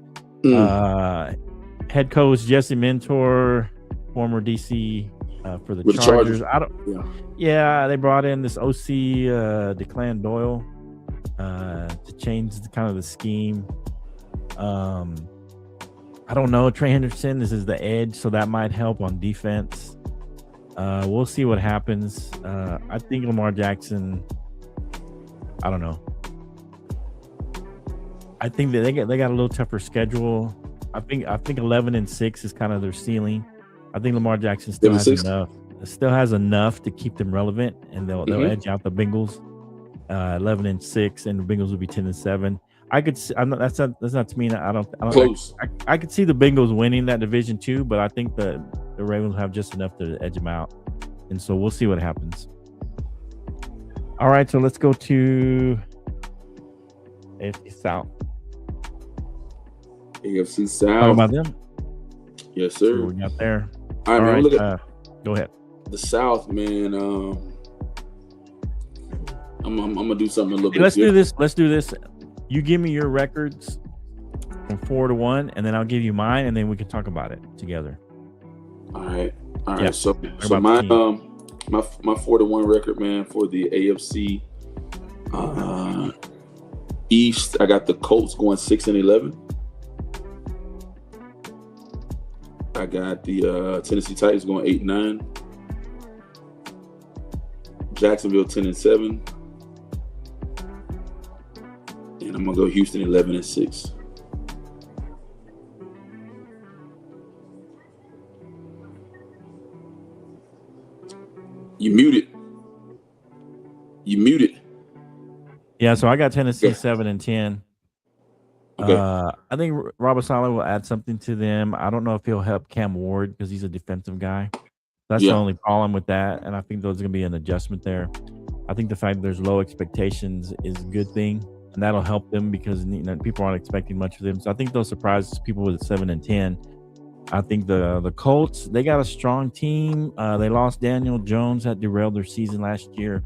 Head coach Jesse Mentor, former DC for the Chargers. They brought in this OC Declan Doyle to change kind of the scheme. I don't know. Trey Henderson, this is the edge, so that might help on defense. We'll see what happens. I think Lamar Jackson, I don't know. I think that they got a little tougher schedule. I think 11-6 is kind of their ceiling. I think Lamar Jackson still has enough to keep them relevant, and they'll edge out the Bengals 11-6, and the Bengals will be 10-7. I could see, that's not to me. I don't close. I could see the Bengals winning that division too, but I think the Ravens have just enough to edge them out, and so we'll see what happens. All right, so let's go to AFC South. AFC South. Talk about them. Yes, sir. What we got there. All right, man, look at go ahead. The South, man. I'm gonna do something a little bit. Let's do this. You give me your records from 4-1, and then I'll give you mine, and then we can talk about it together. All right. Yeah. So my 4-1 record, man, for the AFC East, I got the Colts going 6-11. I got the Tennessee Titans going 8-9. Jacksonville 10-7. And I'm gonna go Houston 11-6. You muted. Yeah, so I got Tennessee 7-10. Okay. I think Robert Saleh will add something to them. I don't know if he'll help Cam Ward because he's a defensive guy. That's the only problem with that, and I think there's going to be an adjustment there. I think the fact that there's low expectations is a good thing, and that'll help them because people aren't expecting much of them. So I think they'll surprise people with 7-10. I think the Colts, they got a strong team. They lost Daniel Jones, that derailed their season last year.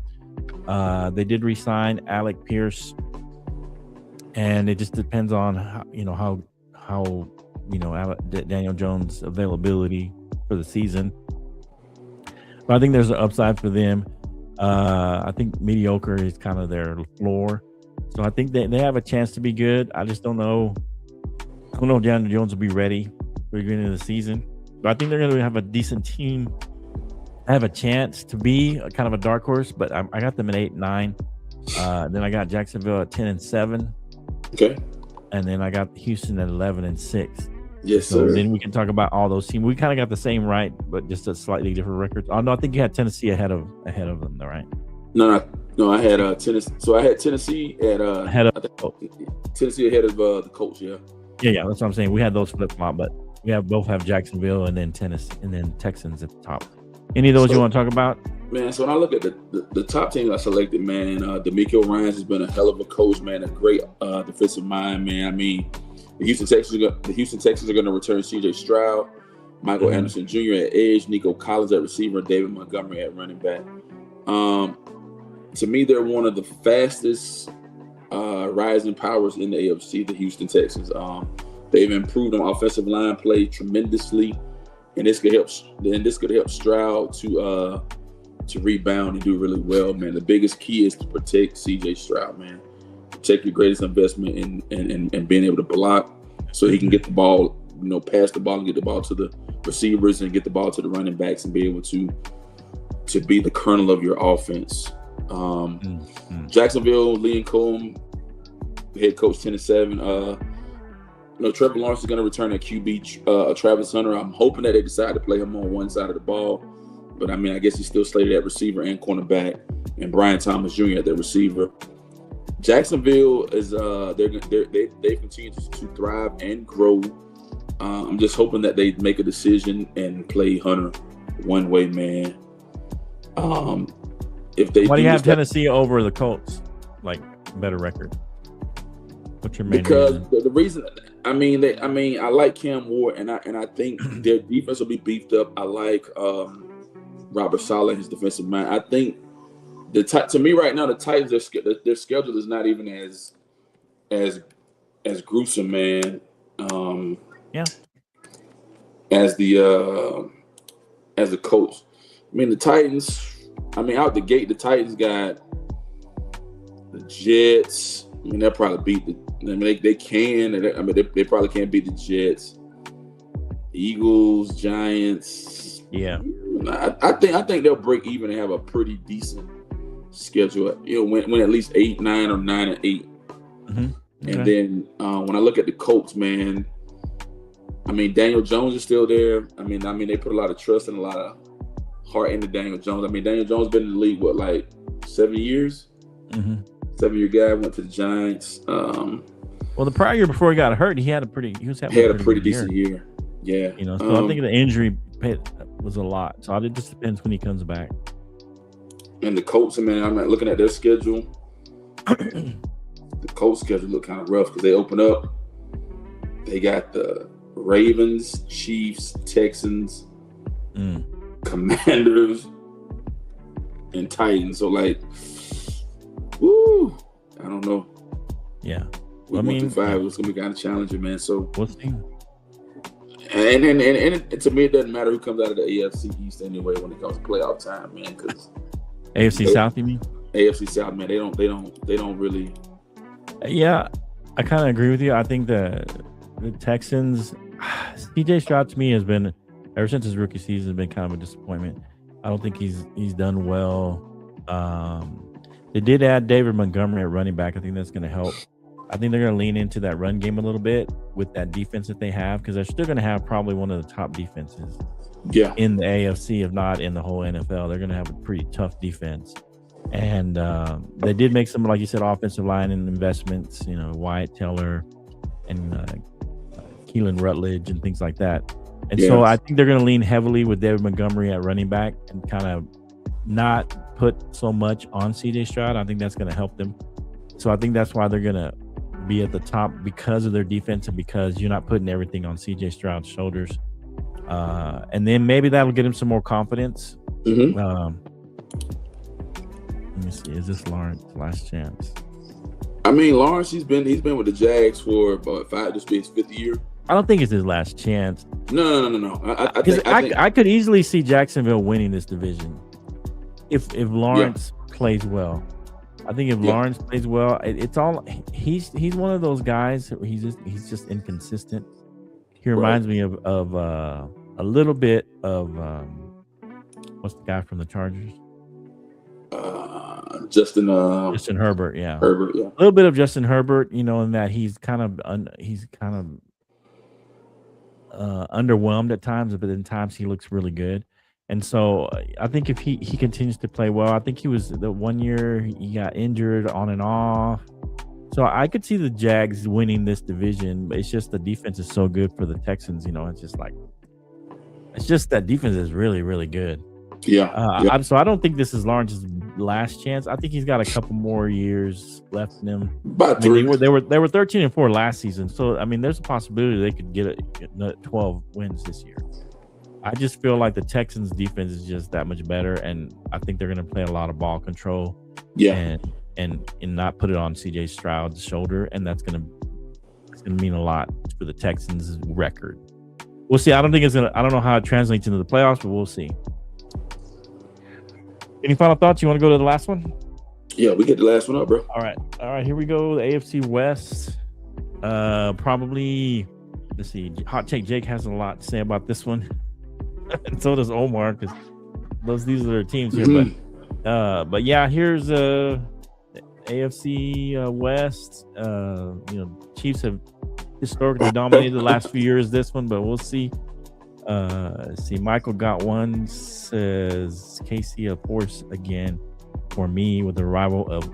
They did re-sign Alec Pierce, and it just depends on how Daniel Jones' availability for the season. But I think there's an upside for them. I think mediocre is kind of their floor, so I think they have a chance to be good. I just don't know. I don't know if Daniel Jones will be ready for the beginning of the season, but I think they're going to have a decent team. I have a chance to be kind of a dark horse, but I got them at 8-9. Then I got Jacksonville at 10-7. Okay. And then I got Houston at 11-6. Yes, so sir. Then we can talk about all those teams. We kind of got the same, right? But just a slightly different records. Oh no, I think you had Tennessee ahead of them, though, right? No. I had Tennessee. So I had Tennessee at ahead of Tennessee ahead of the Colts. Yeah. Yeah. That's what I'm saying. We had those flip flop, but both have Jacksonville and then Tennessee and then Texans at the top. Any of those you want to talk about? Man, so when I look at the top teams I selected, man, DeMeco Ryans has been a hell of a coach, man, a great defensive mind, man. I mean, the Houston Texans are going to return C.J. Stroud, Michael Anderson Jr. at edge, Nico Collins at receiver, David Montgomery at running back. To me, they're one of the fastest rising powers in the AFC, the Houston Texans. They've improved on offensive line play tremendously, and this could help Stroud to rebound and do really well, man. The biggest key is to protect C.J. Stroud, man. Protect your greatest investment in being able to block, so he can get the ball, pass the ball and get the ball to the receivers and get the ball to the running backs and be able to be the kernel of your offense. Jacksonville, Liam Cohen, head coach, 10-7. Trevor Lawrence is going to return at QB. Travis Hunter, I'm hoping that they decide to play him on one side of the ball, but I mean, I guess he's still slated at receiver and cornerback, and Brian Thomas Jr. at the receiver. Jacksonville is they continue to thrive and grow. I'm just hoping that they make a decision and play Hunter one way, man. If they why do you have Tennessee over the Colts, like better record? What's your main reason? The reason, I like Cam Ward, and I think their defense will be beefed up. I like Robert Saleh, his defensive mind. I think to me right now, the Titans, their schedule is not even as gruesome, man. As the Colts. I mean, the Titans. I mean, out the gate, the Titans got the Jets. I mean, they'll probably beat they can. They probably can't beat the Jets. Eagles, Giants. Yeah. I think they'll break even and have a pretty decent schedule. Win at least 8, 9, or 9 and 8. Okay. And then when I look at the Colts, man, I mean, Daniel Jones is still there. I mean, they put a lot of trust and a lot of heart into Daniel Jones. I mean, Daniel Jones been in the league, what, like 7 years? 7-year guy, went to the Giants. Well, the prior year before he got hurt, he had a pretty decent year. Yeah. So I think the injury was a lot. So it just depends when he comes back. And the Colts, man, I'm looking at their schedule. The Colts schedule look kind of rough because they open up. They got the Ravens, Chiefs, Texans, Commanders, and Titans. So, like, woo, I don't know. Yeah. I mean, 5, it's gonna be kind of challenging, man. So we'll see. And to me, it doesn't matter who comes out of the AFC East anyway when it comes to playoff time, man. Because AFC South, you mean? AFC South, man. They don't really. Yeah, I kind of agree with you. I think the Texans, CJ Stroud to me has been, ever since his rookie season, has been kind of a disappointment. I don't think he's done well. They did add David Montgomery at running back. I think that's going to help. I think they're going to lean into that run game a little bit with that defense that they have, because they're still going to have probably one of the top defenses in the AFC, if not in the whole NFL. They're going to have a pretty tough defense. And they did make some, like you said, offensive line and investments, Wyatt Teller and Keelan Rutledge and things like that. And so I think they're going to lean heavily with David Montgomery at running back and kind of not put so much on CJ Stroud. I think that's going to help them. So I think that's why they're going to be at the top, because of their defense and because you're not putting everything on CJ Stroud's shoulders. And then maybe that'll get him some more confidence. Let me see. Is this Lawrence's last chance? I mean, Lawrence, he's been with the Jags for about 5. This will be his 5th year. I don't think it's his last chance. No. I could easily see Jacksonville winning this division if Lawrence plays well. I think if Lawrence plays well, it's all he's one of those guys. He's just inconsistent. He reminds me of a little bit of what's the guy from the Chargers? Justin Herbert. Herbert, yeah. A little bit of Justin Herbert, in that he's kind of underwhelmed at times, but in times he looks really good. And so I think if he continues to play well, I think he was the 1 year he got injured on and off. So I could see the Jags winning this division, but it's just the defense is so good for the Texans. It's just that defense is really, really good. Yeah. So I don't think this is Lawrence's last chance. I think he's got a couple more years left in him. About 3. They were 13-4 last season, so I mean, there's a possibility they could get 12 wins this year. I just feel like the Texans' defense is just that much better, and I think they're going to play a lot of ball control. Yeah. And not put it on C.J. Stroud's shoulder, and that's going to mean a lot for the Texans' record. We'll see. I don't know how it translates into the playoffs, but we'll see. Any final thoughts? You want to go to the last one? Yeah, we get the last one up, bro. All right. Here we go. The AFC West. Probably. Let's see. Hot Take Jake has a lot to say about this one, and so does Omar, because these are their teams here. Mm-hmm. But yeah, here's AFC West. Chiefs have historically dominated the last few years. This one, but we'll see. See, Michael got one. Says Casey a force again for me with the arrival of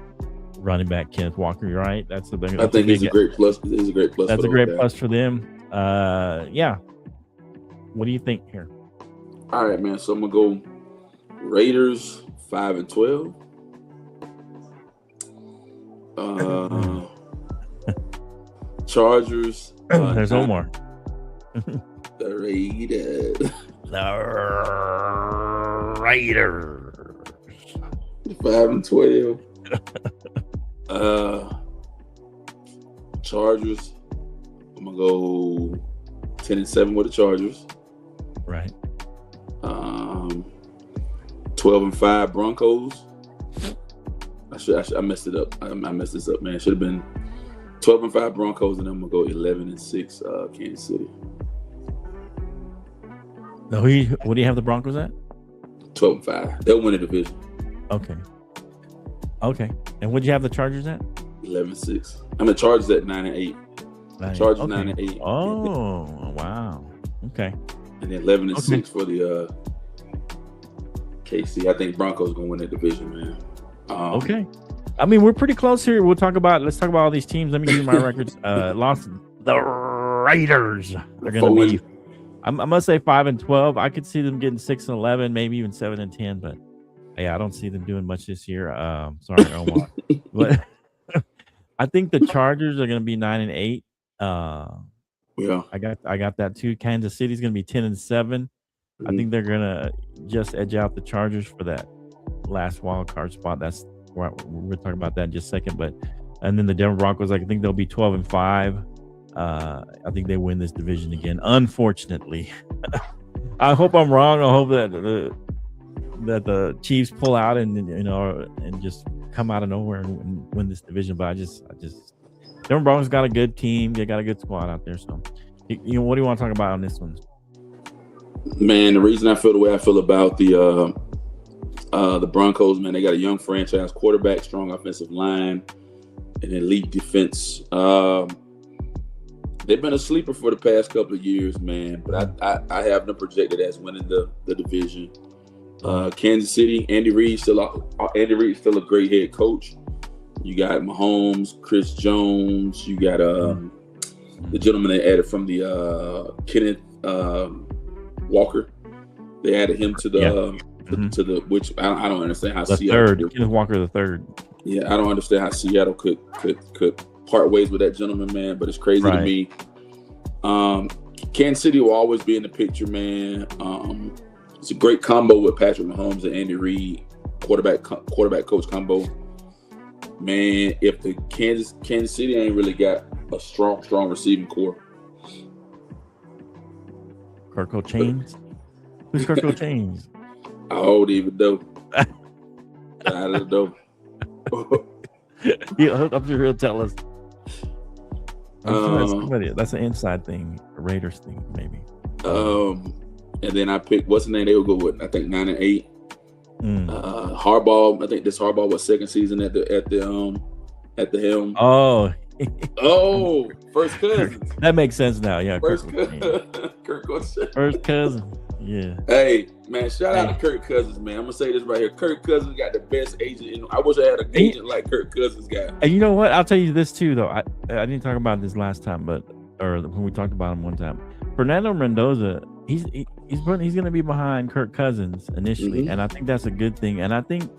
running back Kenneth Walker. You're right. I think it's a great plus. It's a great plus. That's a great plus for them. Yeah. What do you think here? All right, man. So I'm gonna go Raiders 5-12. Chargers. There's Omar. The Raiders. The Raiders. 5-12. Chargers. I'm gonna go 10-7 with the Chargers. Right. 12-5 Broncos. I messed it up. I messed this up, man. It should have been 12-5 Broncos, and I'm gonna go 11-6 Kansas City. No, what do you have the Broncos at? 12-5. They'll win the division. Okay. And what do you have the Chargers at? 11-6. I'm the Chargers at 9-8. Chargers 9-8. Oh, wow. Okay. And then 11-6 for the KC. I think Broncos gonna win that division, man. Okay. I mean, we're pretty close here. Let's talk about all these teams. Let me give you my records. Lost the Raiders. They're gonna be. I'm gonna say 5-12. I could see them getting 6-11, maybe even 7-10. But yeah, I don't see them doing much this year. Sorry, Omar. But I think the Chargers are gonna be 9-8. Yeah, I got that too. Kansas City's gonna be 10-7. Mm-hmm. I think they're gonna just edge out the Chargers for that last wild card spot. We're talking about that in just a second. And then the Denver Broncos, I think they'll be 12-5. I think they win this division again. Unfortunately, I hope I'm wrong. I hope that the Chiefs pull out and just come out of nowhere and win this division. But I just Denver Broncos got a good team. They got a good squad out there. So, what do you want to talk about on this one? Man, the reason I feel the way I feel about the Broncos, man, they got a young franchise quarterback, strong offensive line, and elite defense. They've been a sleeper for the past couple of years, man. But I have them projected as winning the division. Kansas City, Andy Reid's still a great head coach. You got Mahomes, Chris Jones. You got the gentleman they added from the Kenneth Walker. They added him to the to the which I don't understand how the Seattle third Kenneth Walker the third. Yeah, I don't understand how Seattle could part ways with that gentleman, man. But it's crazy to me. Kansas City will always be in the picture, man. It's a great combo with Patrick Mahomes and Andy Reid, quarterback coach combo. Man, if the Kansas City ain't really got a strong receiving core. Kirko Chains? Who's Kirko Chains? I don't even know. I don't know. I'm sure he'll tell us. That's an inside thing, a Raiders thing, maybe. And then I picked what's the name they would go with? I think 9-8. Harbaugh. I think this Harbaugh was second season at the helm. Oh, first cousin. That makes sense now. Yeah, first cousin. Yeah. First cousin. Yeah. Hey, Man, shout out to Kirk Cousins, man. I'm gonna say this right here. Kirk Cousins got the best agent. I wish I had an agent like Kirk Cousins got. And you know what? I'll tell you this too, though. I didn't talk about this last time, or when we talked about him one time. Fernando Mendoza, he's gonna be behind Kirk Cousins initially, and I think that's a good thing. And I think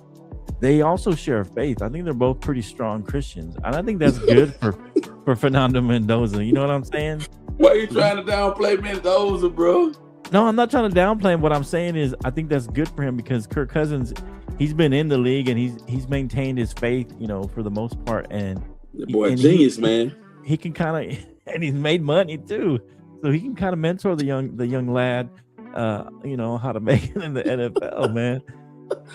they also share faith. I think they're both pretty strong Christians, and I think that's good for Fernando Mendoza. You know what I'm saying? Why are you trying to downplay Mendoza, bro? No, I'm not trying to downplay him. What I'm saying is I think that's good for him because Kirk Cousins, he's been in the league and he's maintained his faith, for the most part. And the boy, genius, man. He can kind of, and he's made money too, so he can kind of mentor the young lad, how to make it in the NFL, man.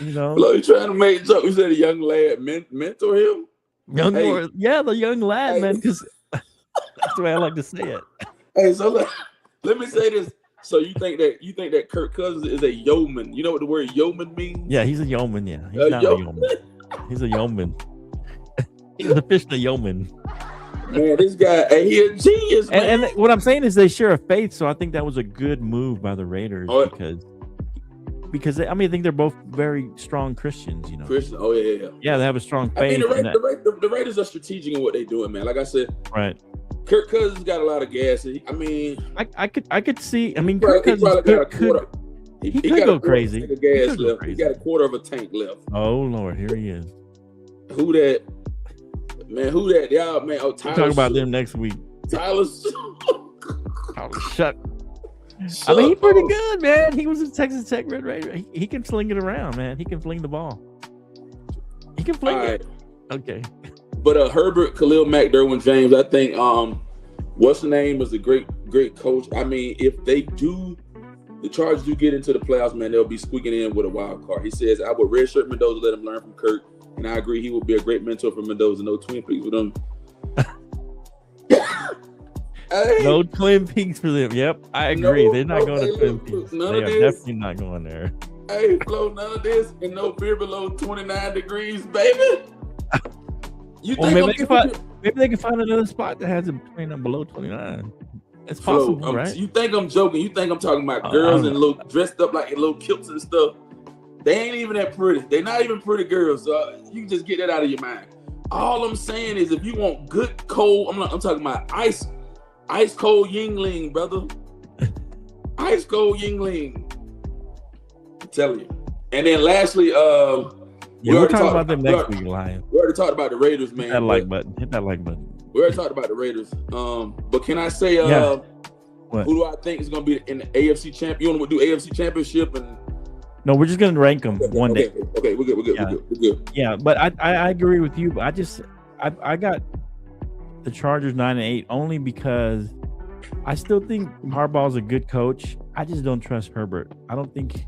Look, you trying to make joke? You said a young lad mentor him? The young lad, man. Because that's the way I like to say it. Hey, so let me say this. So you think that Kirk Cousins is a yeoman? You know what the word yeoman means? Yeah, he's a yeoman. Yeah, he's not a yeoman. He's a yeoman. He's officially a yeoman. Man, this guy, he a genius, man. And what I'm saying is they share a faith, so I think that was a good move by the Raiders because I think they're both very strong Christians. Christian. Oh yeah. Yeah, they have a strong faith. The Raiders are strategic in what they're doing, man. Like I said, right. Kirk Cousins got a lot of gas. I could see. Kirk Cousins could go crazy. He got a quarter of a tank left. Oh Lord, here he is. Who that? Y'all, man. Oh, Tyler. We'll talk about them next week. Tyler. Shut. He's pretty good, man. He was a Texas Tech Red Raider. He can sling it around, man. He can fling the ball. He can fling it. Okay. But Herbert, Khalil Mack, Derwin James, I think what's the name was a great coach. If the Chargers do get into the playoffs, man, they'll be squeaking in with a wild card. He says, I would redshirt Mendoza, let him learn from Kirk. And I agree he would be a great mentor for Mendoza. No Twin Peaks with him. No Twin Peaks for them. Yep, I agree. They're not going to Twin Peaks. They are definitely not going there. Hey, Flo, none of this and no beer below 29 degrees, baby. Maybe they can find another spot that has it below 29. It's possible, right? You think I'm joking? You think I'm talking about girls and little dressed up like in little kilts and stuff? They ain't even that pretty. They're not even pretty girls. So you can just get that out of your mind. All I'm saying is, if you want good cold, I'm talking about ice cold Yingling, brother. Ice cold Yingling. I'm telling you. And then lastly, we'll talk about them next week, Lion. We already talked about the Raiders, man. Hit that like button. We already talked about the Raiders. But can I say, who do I think is going to be in the AFC champ? You want to do AFC championship? No, we're just going to rank them one day. Okay, we're good. Yeah. We're good. Yeah, but I agree with you. But I got the Chargers 9-8 only because I still think Harbaugh's a good coach. I just don't trust Herbert. I don't think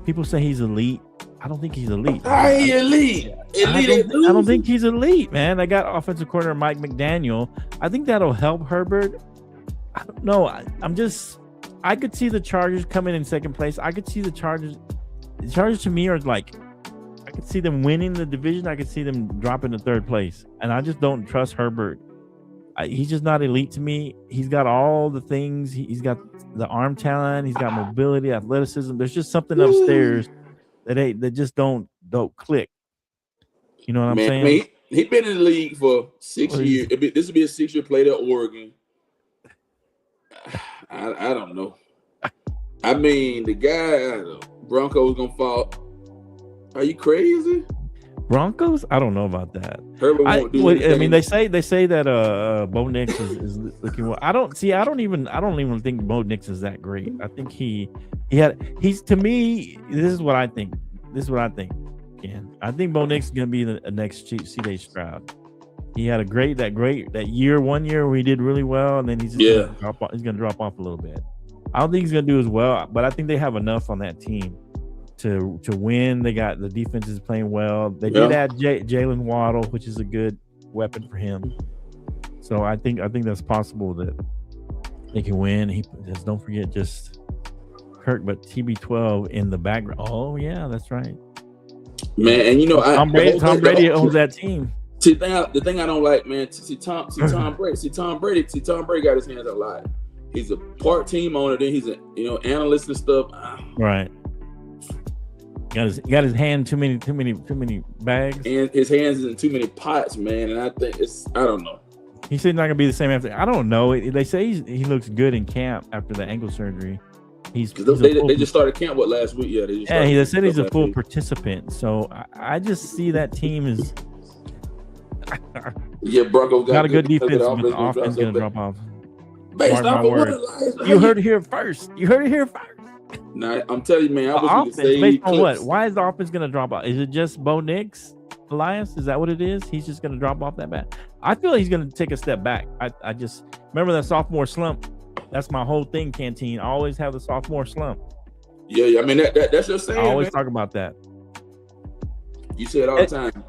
people say he's elite. I don't think he's elite. Elite. I don't think he's elite, man. I got offensive coordinator Mike McDaniel. I think that'll help Herbert. I don't know. I could see the Chargers coming in second place. I could see the Chargers. The Chargers to me are like, I could see them winning the division. I could see them dropping to third place. And I just don't trust Herbert. He's just not elite to me. He's got all the things. He's got the arm talent. He's got mobility, athleticism. There's just something upstairs that just don't click. You know what I'm saying? He's been in the league for 6 years. This will be a 6-year play at Oregon. I don't know. The guy, Broncos gonna fall. Are you crazy? Broncos? I don't know about that. Herbert won't do anything. They say that Bo Nix is looking well. I don't even think Bo Nix is that great. I think he's to me. This is what I think. Ken. I think Bo Nix is gonna be the next C.J. Stroud. He had that year, 1 year where he did really well, and then he's gonna drop off a little bit. I don't think he's gonna do as well, but I think they have enough on that team to win. They got the defense is playing well. They did add Jalen Waddle, which is a good weapon for him. So I think that's possible that they can win. Don't forget just Kirk, but TB12 in the background. Oh yeah, that's right. Man, and Tom Brady owns that team. See, the thing I don't like, man. Tom Brady. Tom Brady got his hands a lot. He's a part team owner. Then he's a analyst and stuff. Right. Got his hand too many bags. And his hands is in too many pots, man. And I think I don't know. He said not gonna be the same after. I don't know. They say he looks good in camp after the ankle surgery. They just started camp last week. Yeah, he said he's a full participant. So I just see that team is. Yeah, Broncos got a good defense, but the offense gonna drop off. Based off of what? You heard it here first. Nah, I'm telling you, man. I was offense, based on what? Why is the offense gonna drop off? Is it just Bo Nix, Elias? Is that what it is? He's just gonna drop off that bad. I feel he's gonna take a step back. I just remember that sophomore slump. That's my whole thing, Canteen. I always have the sophomore slump. Yeah. I mean that's your saying. I always talk about that. You say it all the time.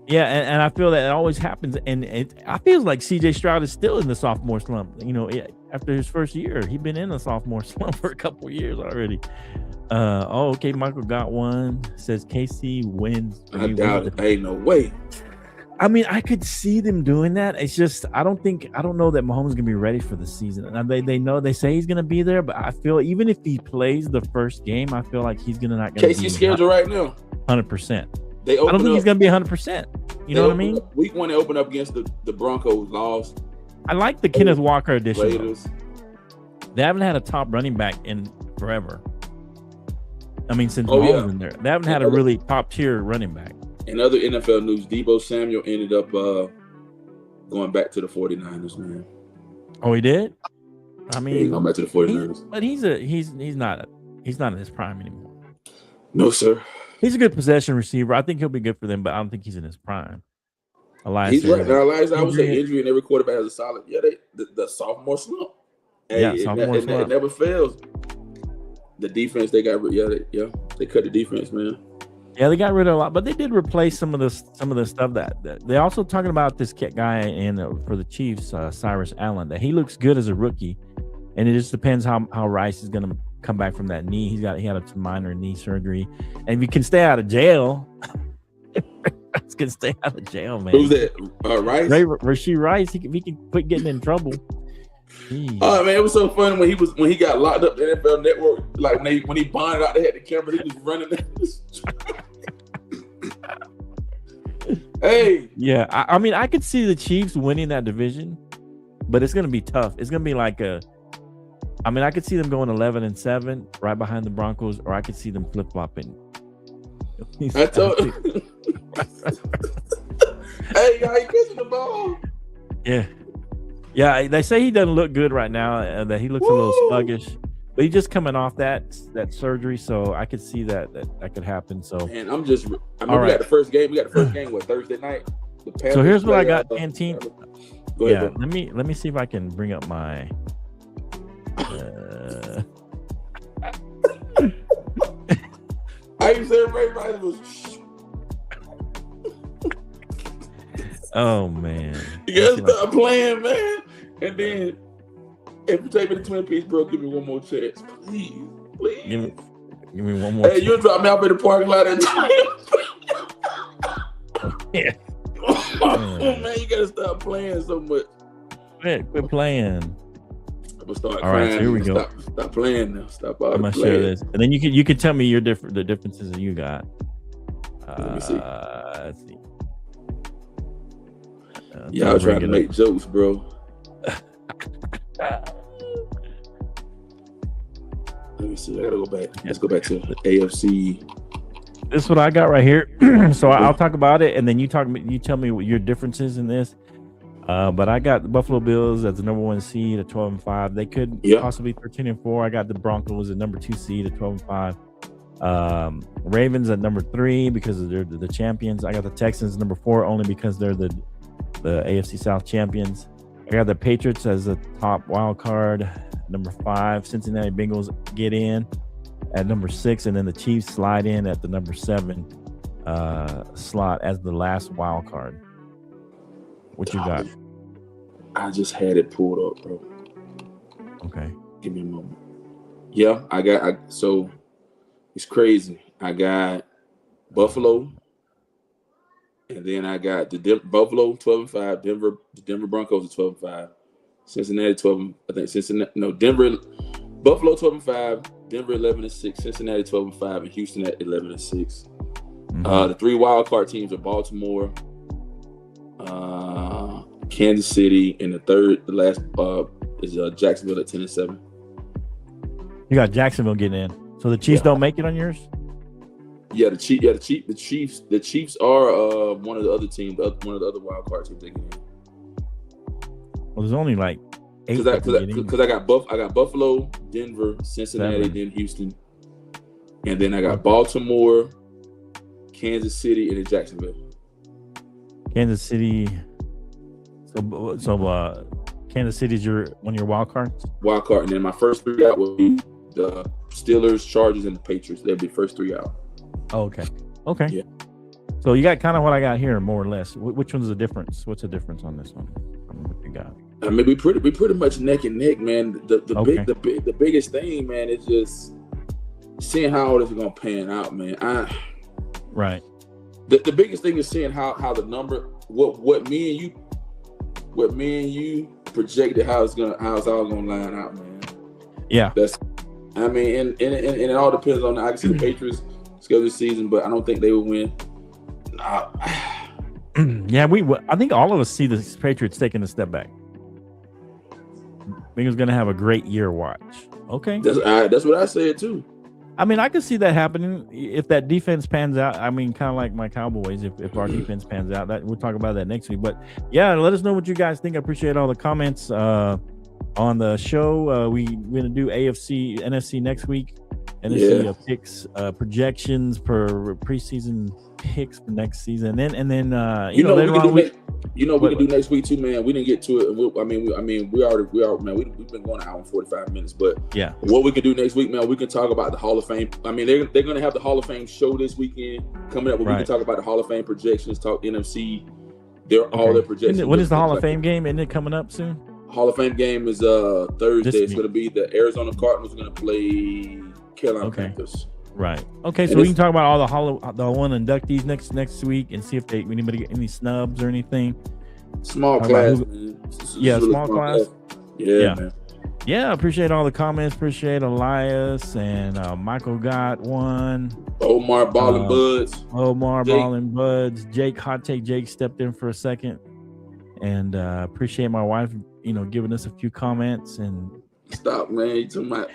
Yeah, and I feel that it always happens, and I feel like C.J. Stroud is still in the sophomore slump. You know, after his first year, he's been in the sophomore slump for a couple years already. Okay, Michael got one. Says KC wins. I doubt it. Ain't no way. I mean, I could see them doing that. It's just I don't know that Mahomes is gonna be ready for the season. And they say he's gonna be there, but I feel even if he plays the first game, I feel like he's gonna not gonna KC schedule right now 100%. I don't think he's gonna be 100%. You know what I mean? Week 1 they open up against the Broncos, lost. I like the Kenneth Walker addition. They haven't had a top running back in forever. I mean, since Mahomes in there, they haven't had a really top tier running back. In other NFL news, Deebo Samuel ended up going back to the 49ers, man. Oh, he did? I mean, he's going back to the 49ers. But he's not in his prime anymore. No, sir. He's a good possession receiver. I think he'll be good for them, but I don't think he's in his prime. Elias, he's right now. Elias, I would say injury, and every quarterback has a solid. Yeah, the sophomore slump. Hey, sophomore slump. It never fails. The defense they got. They cut the defense, man. Yeah, they got rid of a lot, but they did replace some of the stuff that they also talking about this guy for the Chiefs, Cyrus Allen. That he looks good as a rookie, and it just depends how Rice is going to come back from that knee. He had a minor knee surgery, and if he can stay out of jail, he's gonna stay out of jail, man. Who's that? Rice? Rashee Rice. He can quit getting in trouble. Jeez. Oh man, it was so funny when he got locked up the NFL Network. Like when he bonded out, they had the camera. He was running. Hey. Yeah, I mean, I could see the Chiefs winning that division, but it's gonna be tough. It's gonna be like I could see them going 11-7 right behind the Broncos, or I could see them flip-flopping. I told Hey, how you catching the ball? Yeah, they say he doesn't look good right now, and that he looks a little sluggish. But he's just coming off that surgery, so I could see that could happen. So, and we got the first game. We got the first game Thursday night. So here's what I got, Canteen. Go ahead, bro. Let me see if I can bring up my. I used to say Ray Rice was. Oh man! You gotta stop playing, man. And then, if you take me to Twin Peaks, bro, give me one more chance, please. Give me one more. Hey, you drop me off in the parking lot at Yeah. Oh man, you gotta stop playing so much. Quit playing. I'm gonna start all crying. Right, so here we go. Stop playing now. Stop all I'm gonna share this, and then you can tell me the differences that you got. Let me see. Let's see. Y'all trying to make jokes, bro. Let me see. I gotta go back. Let's go back to the AFC. This is what I got right here. So I'll talk about it, and then you tell me what your differences in this. But I got the Buffalo Bills as the number 1 seed at 12-5. They could possibly 13-4. I got the Broncos at number 2 seed at 12-5. Ravens at number 3 because they're the champions. I got the Texans number 4 only because they're the AFC South champions. I got the Patriots as a top wild card, number 5. Cincinnati Bengals get in at number 6, and then the Chiefs slide in at the number 7 slot as the last wild card. What you got? I just had it pulled up, bro. Okay. Give me a moment. Yeah, so it's crazy. I got Buffalo, and then I got the Buffalo 12-5, the Denver Broncos at 12-5, Cincinnati 12. I think Cincinnati. No, Denver, Buffalo 12-5, Denver 11-6, Cincinnati 12-5, and Houston at 11-6. The 3 wild card teams are Baltimore, Kansas City, and the last is Jacksonville at 10-7. You got Jacksonville getting in, so the Chiefs don't make it on yours. Yeah, the Chiefs are one of the other teams, one of the other wild card teams they get in. Well, there's only like 8. Because I got Buffalo, Denver, Cincinnati, 7. Then Houston, and then I got Baltimore, Kansas City, and then Jacksonville. Kansas City. So Kansas City is one of your wild cards. Wild card, and then my first 3 out will be the Steelers, Chargers, and the Patriots. They'll be first 3 out. Oh, okay. Yeah. So you got kind of what I got here, more or less. Which one's the difference? What's the difference on this one? What you got? I mean, we pretty much neck and neck, man. The biggest thing, man, is just seeing how all this is gonna pan out, man. Right. The biggest thing is seeing how the number, what me and you projected how it's all gonna line out, man. Yeah. And it all depends on I can see the Patriots schedule season, but I don't think they will win. Yeah, I think all of us see the Patriots taking a step back. I think it's going to have a great year watch. Okay. That's what I said too. I mean, I could see that happening if that defense pans out. I mean, kind of like my Cowboys, if our defense pans out. We'll talk about that next week. But yeah, let us know what you guys think. I appreciate all the comments on the show. We're going to do AFC, NFC next week. NFC picks, projections per preseason picks for next season, and then we can do next week too, man. We didn't get to it. We already, man. We've been going an hour and 45 minutes, but yeah, what we can do next week, man, we can talk about the Hall of Fame. I mean, they're going to have the Hall of Fame show this weekend coming up, where we can talk about the Hall of Fame projections, talk NFC. All their projections. What is the Hall of Fame game? Isn't it coming up soon? Hall of Fame game is Thursday. It's going to be the Arizona Cardinals going to play Carolina Panthers. Right. Okay. So we can talk about all the one inductees next week and see if anybody get any snubs or anything. Small class, man. Small class. Yeah. Man. Yeah. Appreciate all the comments. Appreciate Elias and Michael got one. Omar Ballin' Buds. Jake Hot Take Jake stepped in for a second, and appreciate my wife, giving us a few comments and. Stop, man. You talking about.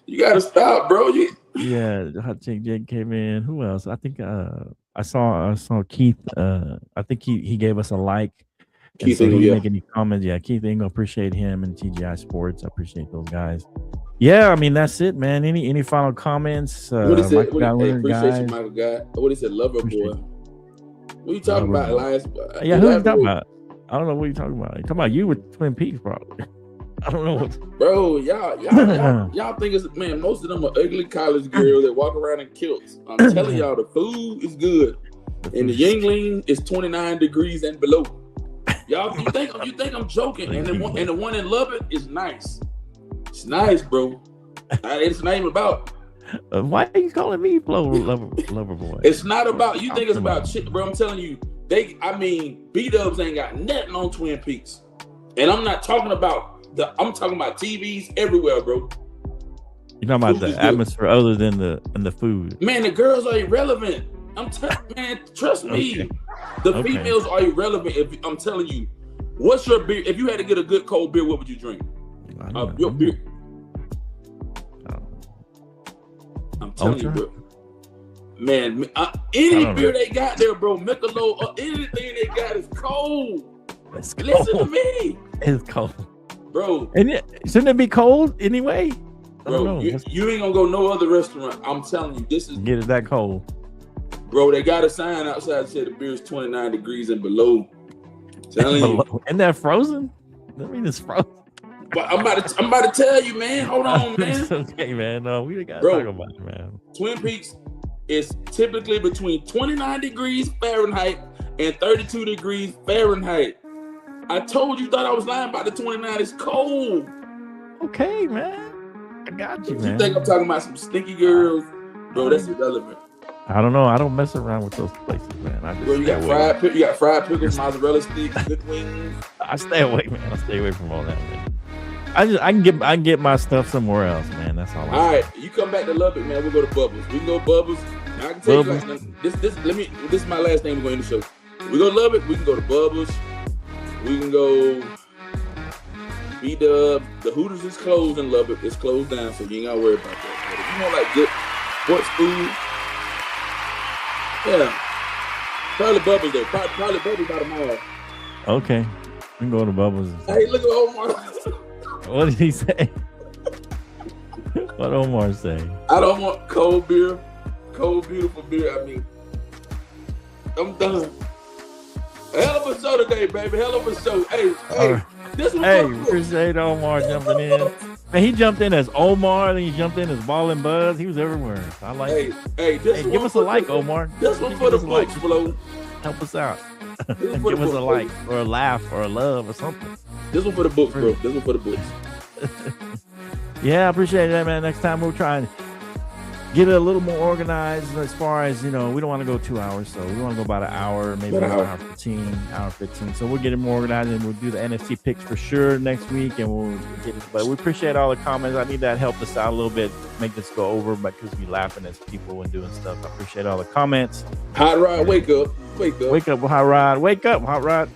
You gotta stop, bro. Yeah, Hot Take Jake came in. Who else? I think I saw Keith. I think he gave us a like. Keith Engel, make any comments. Yeah, Keith Engel, appreciate him, and TGI Sports. I appreciate those guys. Yeah, I mean that's it, man. Any final comments? What he said, appreciate you, Michael God. What he said, lover boy. What are you talking about, Elias? Yeah, who are you talking about? I don't know what you're talking about. You're talking about you with Twin Peaks, probably. I don't know. Bro, y'all think it's, man, most of them are ugly college girls that walk around in kilts. I'm telling y'all, the food is good. And the Yingling is 29 degrees and below. Y'all, you think I'm joking? And the one in Lubbock is nice. It's nice, bro. It's not even about. Why are you calling me lover boy? It's not about. You think it's about shit, bro? I'm telling you, B-Dubs ain't got nothing on Twin Peaks, and I'm not talking about. I'm talking about TVs everywhere, bro. You're talking about the atmosphere other than the food. Man, the girls are irrelevant. Man, trust me. The females are irrelevant. I'm telling you, what's your beer? If you had to get a good cold beer, what would you drink? Your beer. I'm telling you, bro. Man, any beer they got there, bro, Michelob or anything they got is cold. Listen to me. It's cold. Bro, and shouldn't it be cold anyway? Bro, you ain't gonna go no other restaurant. I'm telling you, this is get it that cold. Bro, they got a sign outside that said the beer is 29 degrees and below. Telling you, isn't that frozen? I mean, it's frozen. But I'm about to tell you, man. Hold on, man. It's okay, man. No, we gotta talk about it, man. Twin Peaks is typically between 29 degrees Fahrenheit and 32 degrees Fahrenheit. I told you, thought I was lying about the 29. It's cold. Okay, man. I got you, man. You think I'm talking about some stinky girls? Bro, that's irrelevant. I don't know. I don't mess around with those places, man. Bro, you got fried pickles, mozzarella sticks, good wings. I stay away, man. I stay away from all that, man. I can get my stuff somewhere else, man. That's all. All right, you come back to Lubbock, man. We'll go to Bubbles. We can go Bubbles. Now, I can tell you like, this is my last name. We're going to show. We go to Lubbock. We can go to Bubbles. We can go. B-Dub. The Hooters is closed in Lubbock. It's closed down, so you ain't got to worry about that. But if you want like good sports food, yeah, probably Bubbles there. Probably Bubbles by tomorrow. Okay, we can go to Bubbles. Hey, look at Omar. What did he say? What Omar say? I don't want cold beer, cold beautiful beer. I mean, I'm done. Hell of a show today, baby. Hell of a show. Hey, this one. Hey, appreciate Omar jumping in. Man, he jumped in as Omar, then he jumped in as Ball and Buzz. He was everywhere. I like it. Hey, give us a like, Omar. This one for the books, Flo. Help us out. Give us a like or a laugh or a love or something. This one for the books, bro. This one for the books. Yeah, I appreciate that, man. Next time we'll try and get it a little more organized as far as, we don't want to go 2 hours. So we want to go about an hour, maybe an hour 15. So we'll get it more organized and we'll do the NFC picks for sure next week. And we'll get it. But we appreciate all the comments. I need that help us out a little bit, make this go over, because we laughing as people and doing stuff. I appreciate all the comments. Hot Rod, wake up. Wake up, Hot Rod. Wake up, Hot Rod.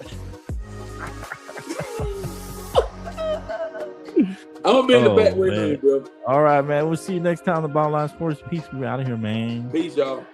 I'm gonna be in the back waiting, bro. All right, man. We'll see you next time on the Bottom Line Sports. Peace. We're out of here, man. Peace, y'all.